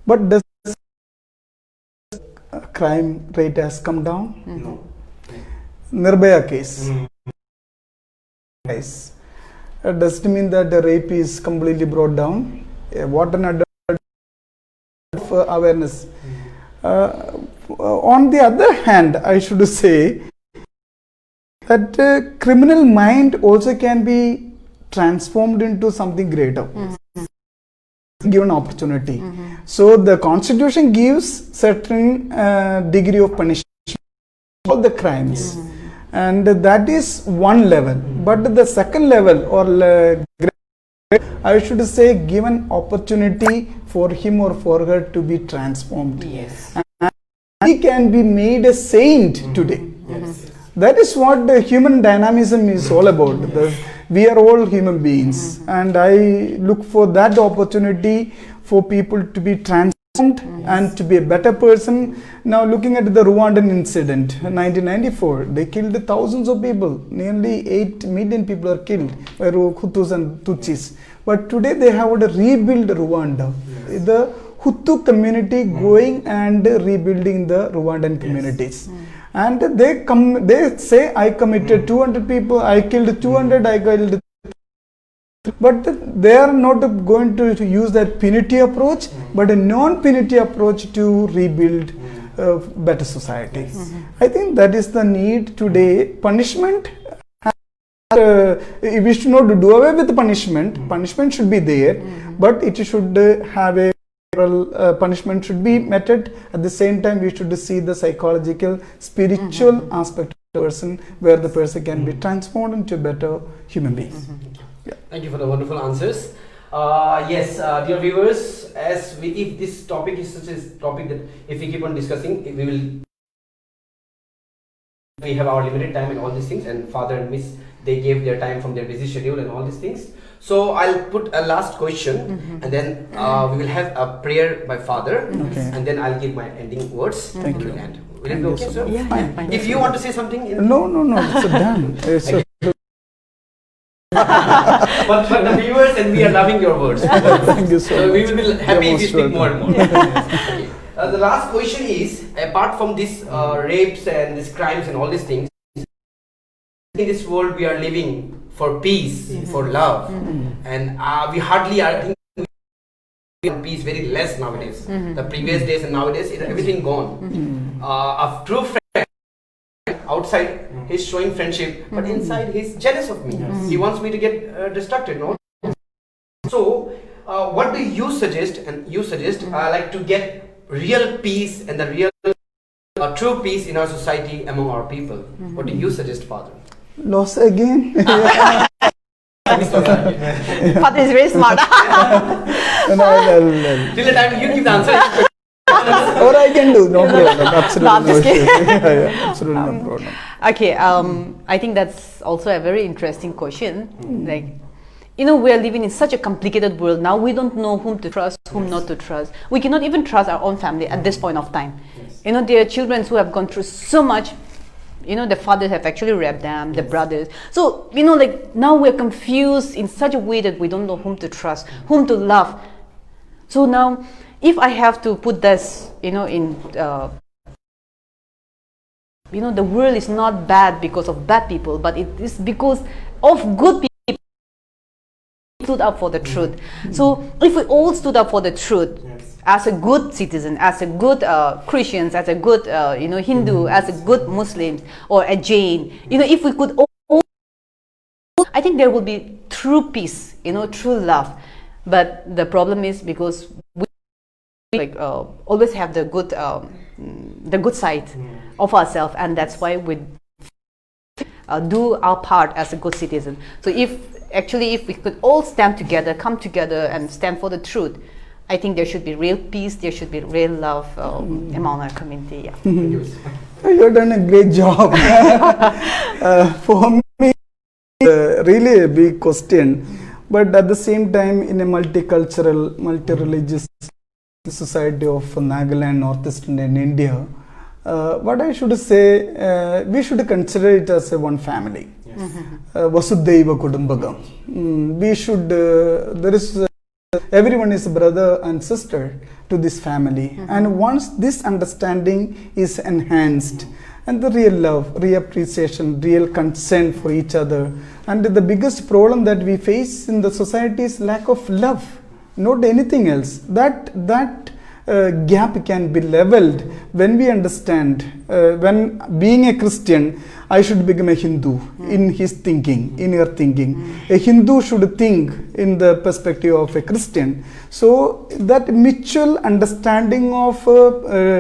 But does crime rate has come down? No. Nirbhaya case. Does it mean that the rape is completely brought down? What an adult awareness. On the other hand, I should say that criminal mind also can be transformed into something greater, given opportunity. So the constitution gives certain degree of punishment for all the crimes, and that is one level. But the second level, or I should say, given opportunity for him or for her to be transformed. Yes. And he can be made a saint today. Yes. That is what the human dynamism is all about. We are all human beings, and I look for that opportunity for people to be transformed and to be a better person. Now, looking at the Rwandan incident, 1994, they killed thousands of people. Nearly 8 million people are killed by Hutus and Tutsis. But today they have to rebuild Rwanda. The Hutu community going and rebuilding the Rwandan communities. And they say, I committed 200 people, I killed 200, I killed. But they are not going to use that punity approach, but a non-punity approach to rebuild a better society. I think that is the need today. Punishment, we should not do away with punishment. Punishment should be there, but it should have a punishment should be meted. At the same time, we should see the psychological, spiritual aspect of the person, where the person can be transformed into a better human being. Thank you for the wonderful answers. Yes, dear viewers, if this topic is such a topic that if we keep on discussing, we have our limited time and all these things, and father and miss, they gave their time from their busy schedule and all these things. So I'll put a last question, and then we will have a prayer by father, and then I'll give my ending words. Thank you. And will it be okay, sir? Yeah, Fine. fine. If you want to say something, No, it's done. but the viewers and we are loving your words. Thank you so So much. we will be happy You're if you most speak more and welcome. more. Okay. The last question is, apart from these rapes and these crimes and all these things, in this world we are living for peace, for love, and we hardly are. I think peace very less nowadays. The previous days and nowadays, everything gone. A true friend outside he's showing friendship, but inside he's jealous of me. He wants me to get distracted. No. So, what do you suggest? And you suggest like to get real peace and the real true peace in our society among our people. What do you suggest, Father? Loss again. Father is very smart. And I'll- Till the time you give the answer. or I can do, no problem. Absolutely No, I'm just issue. kidding. Yeah, absolutely no problem. Okay, I think that's also a very interesting question. Like, you know, we are living in such a complicated world now. We don't know whom to trust, whom not to trust. We cannot even trust our own family at this point of time. You know, there are children who have gone through so much. You know, the fathers have actually raped them, the brothers. So, you know, like now we're confused in such a way that we don't know whom to trust, whom to love. So now, if I have to put this, you know, in, you know, the world is not bad because of bad people, but it is because of good people stood up for the truth. So if we all stood up for the truth, as a good citizen, as a good Christians, as a good you know, Hindu, as a good Muslim or a Jain, you know, if we could all, I think there will be true peace, you know, true love. But the problem is because we like always have the good side of ourselves, and that's why we do our part as a good citizen. So if we could all stand together, come together and stand for the truth, I think there should be real peace, there should be real love among our community. Yeah. You've done a great job. For me, really a big question, but at the same time, in a multicultural, multi-religious society of Nagaland, Northeastern in India, what I should say, we should consider it as a one family. Vasudhaiva Kudumbakam. We should, there is, everyone is a brother and sister to this family. And once this understanding is enhanced, and the real love, real appreciation, real concern for each other, and the biggest problem that we face in the society is lack of love, not anything else. That gap can be leveled when we understand, when being a Christian, I should become a Hindu in his thinking, in your thinking. A Hindu should think in the perspective of a Christian. So that mutual understanding of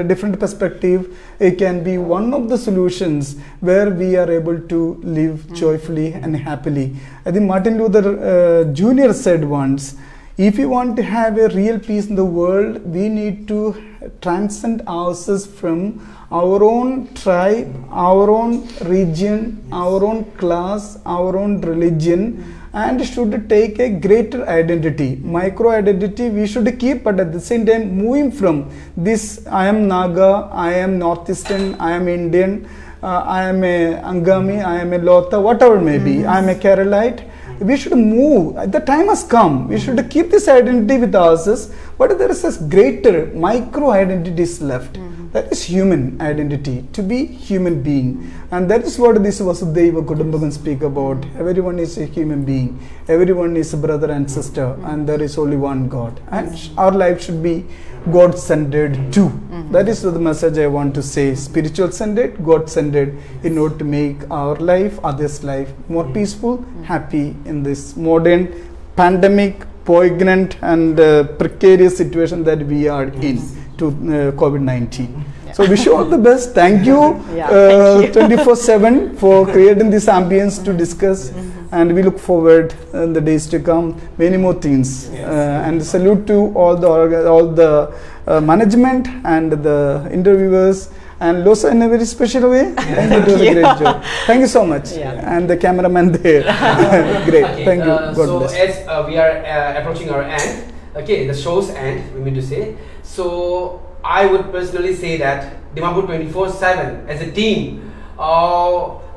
different perspective, it can be one of the solutions where we are able to live joyfully and happily. I think Martin Luther Jr. said once, if you want to have a real peace in the world, we need to transcend ourselves from our own tribe, our own region, our own class, our own religion, and should take a greater identity. Micro identity we should keep, but at the same time moving from this, I am Naga, I am Northeastern, I am Indian, I am a Angami, I am a Lotha, whatever may be, I am a Keralite. We should move. The time has come. We should keep this identity with ourselves, but there is a greater micro identities left. That is human identity, to be human being. And that is what this Vasudhaiva Kudumbakam speak about. Everyone is a human being. Everyone is a brother and sister, and there is only one God. And our life should be God-centered too. That is the message I want to say. Spiritual-centered, God-centered, in order to make our life, others' life more peaceful, happy in this modern pandemic, poignant and precarious situation that we are in to COVID-19. So wish you all the best. Thank you, Yeah, thank you. 24/7 for creating this ambience to discuss and we look forward in the days to come many more things. Yes. And salute to all the management and the interviewers. And Lozua in a very special way. And you did a great job. Thank you so much. Yeah. And the cameraman there. Great. Okay, Thank you. God so bless. as we are approaching our end, okay, the show's end, we mean to say. So I would personally say that Dimapur 24/7 as a team,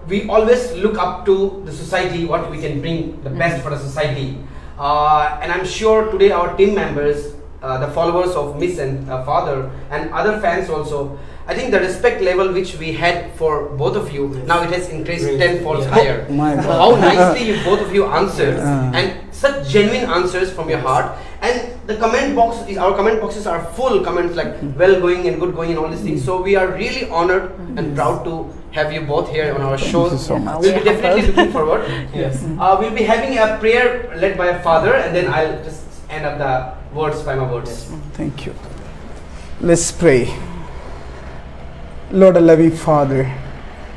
we always look up to the society, what we can bring the best for the society. And I'm sure today our team members, the followers of Miss and Father and other fans also, I think the respect level which we had for both of you, now it has increased Great. tenfold Yeah. higher. My God. How nicely you both of you answered, Uh. and such genuine answers from your heart. And the comment box is, our comment boxes are full comments like well going and good going and all these things. So we are really honored and proud to have you both here on our show. you so much. We'll be definitely looking forward. Yes. We'll be having a prayer led by a father, and then I'll just end up the words by my words. Thank you. Let's pray. Lord, our loving Father,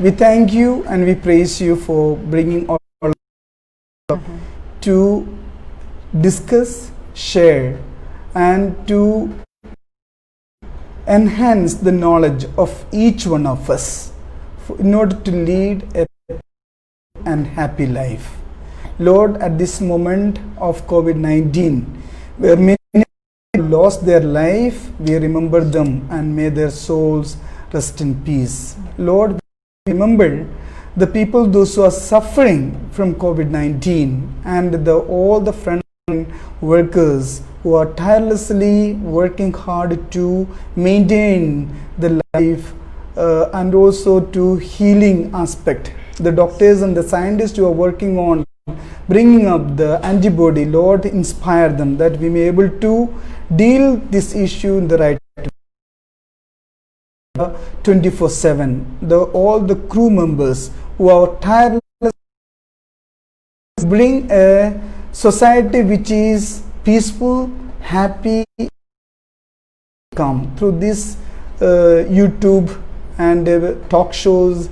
we thank you and we praise you for bringing all to discuss, share, and to enhance the knowledge of each one of us in order to lead a and happy life. Lord, at this moment of COVID-19, where many lost their life, we remember them and may their souls rest in peace. Lord, remember the people, those who are suffering from COVID-19, and all the frontline workers who are tirelessly working hard to maintain the life and also to healing aspect. The doctors and the scientists who are working on bringing up the antibody, Lord, inspire them that we may be able to deal this issue in the right way. 24/7, all the crew members who are tireless bring a society which is peaceful, happy, come through this YouTube and talk shows.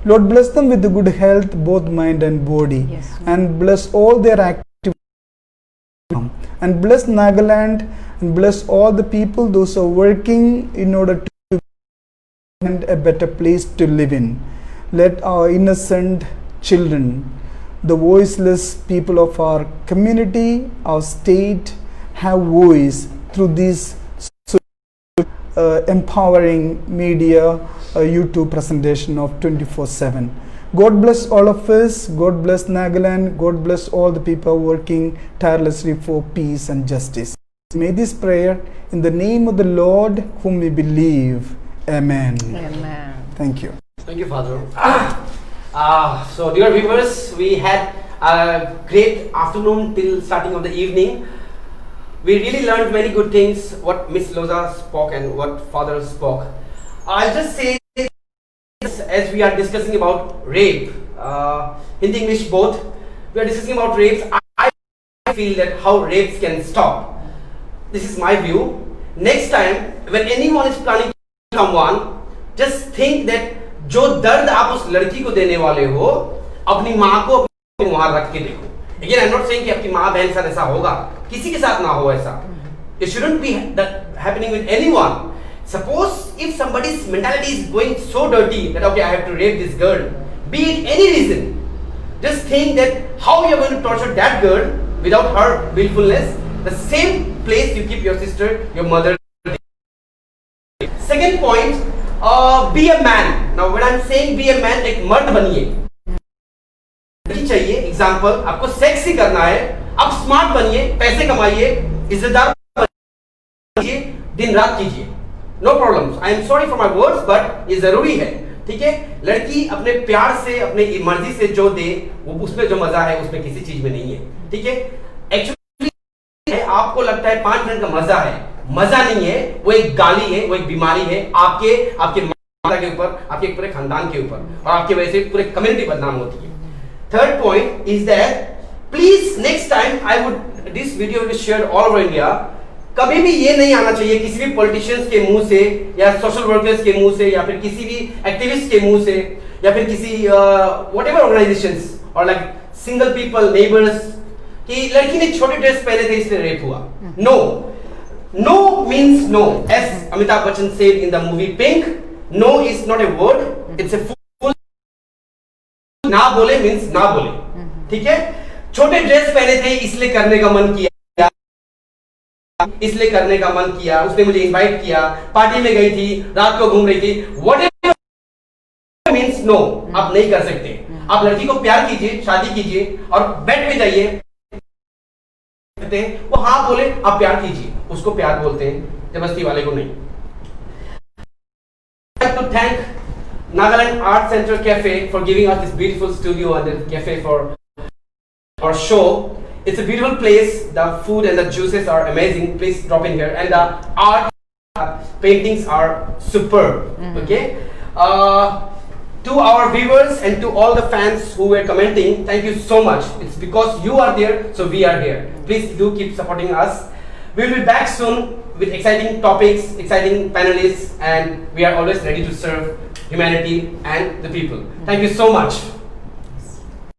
Lord, bless them with the good health, both mind and body, Yes. and bless all their activities, and bless Nagaland, and bless all the people, those who are working in order to find a better place to live in. Let our innocent children, the voiceless people of our community, our state, have voice through this empowering media YouTube presentation of 24/7. God bless all of us. God bless Nagaland. God bless all the people working tirelessly for peace and justice. May this prayer in the name of the Lord whom we believe. Amen. Amen. Thank you. Thank you, Father. So, dear viewers, we had a great afternoon till starting of the evening. We really learned many good things, what Miss Lozua spoke and what Father spoke. I'll just say, as we are discussing about rape, Hindi, English both, we are discussing about rapes. I feel that how rapes can stop. This is my view. Next time, when anyone is planning to kill someone, just think that जो दर्द आप उस लड़की को देने वाले हो, अपनी माँ को वहां रख के देखो. Again, I'm not saying कि आपकी माँ बहन साथ ऐसा होगा, किसी के साथ ना हो ऐसा. It shouldn't be that happening with anyone. Suppose if somebody's mentality is going so dirty that okay, I have to rape this girl, be it any reason, just think that how you're going to torture that girl without her willfulness. The same place you keep your sister, your mother. Second point, be a man. Now when I'm saying be a man, एक मर्द बनिए. चाहिए example, आपको sex ही करना है, आप smart बनिए, पैसे कमाइए, इज्जतदार बनिए, दिन रात कीजिए. No problem. I am sorry for my words, but ये जरूरी है. ठीक है, लड़की अपने प्यार से, अपने मर्जी से जो दे, वो उसमें जो मजा है उसमें किसी चीज में नहीं है. ठीक है, एक्चुअली आपको लगता है 5 मिनट का मजा है, मजा नहीं है, वो एक गाली है, वो एक बीमारी है आपके माता के ऊपर, आपके पूरे खानदान के ऊपर, और आपकी वजह से पूरे कम्युनिटी बदनाम होती है. Third point is that please next time this video will be shared all over India. कभी भी ये नहीं आना चाहिए किसी भी politicians के मुंह से या social workers के मुंह से या फिर किसी भी activists के मुंह से या फिर किसी whatever organizations or like single people neighbors कि लड़की ने छोटे ड्रेस पहने थे इसलिए रेप हुआ. No, no means no. As Amitabh Bachchan said in the movie Pink, no is not a word, it's a full. ना बोले means ना बोले. ठीक है? छोटे ड्रेस पहने थे इसलिए करने का मन किया, इसलिए करने का मन किया, उसने मुझे इनवाइट किया, पार्टी में गई थी, रात को घूम रही थी, whatever means no, आप नहीं कर सकते. आप लड़की को प्यार कीजिए, शादी कीजिए और बेड पे जाइए, वो हाँ बोले आप प्यार कीजिए, उसको प्यार बोलते हैं, जबरदस्ती वाले को नहीं. I'd like to thank Nagaland Art Center Cafe for giving us this beautiful studio and the cafe for our show. It's a beautiful place. The food and the juices are amazing. Please drop in here. And the art paintings are superb. Okay. To our viewers and to all the fans who were commenting, thank you so much. It's because you are there, so we are here. Please do keep supporting us. We will be back soon with exciting topics, exciting panelists, and we are always ready to serve humanity and the people. Thank you so much.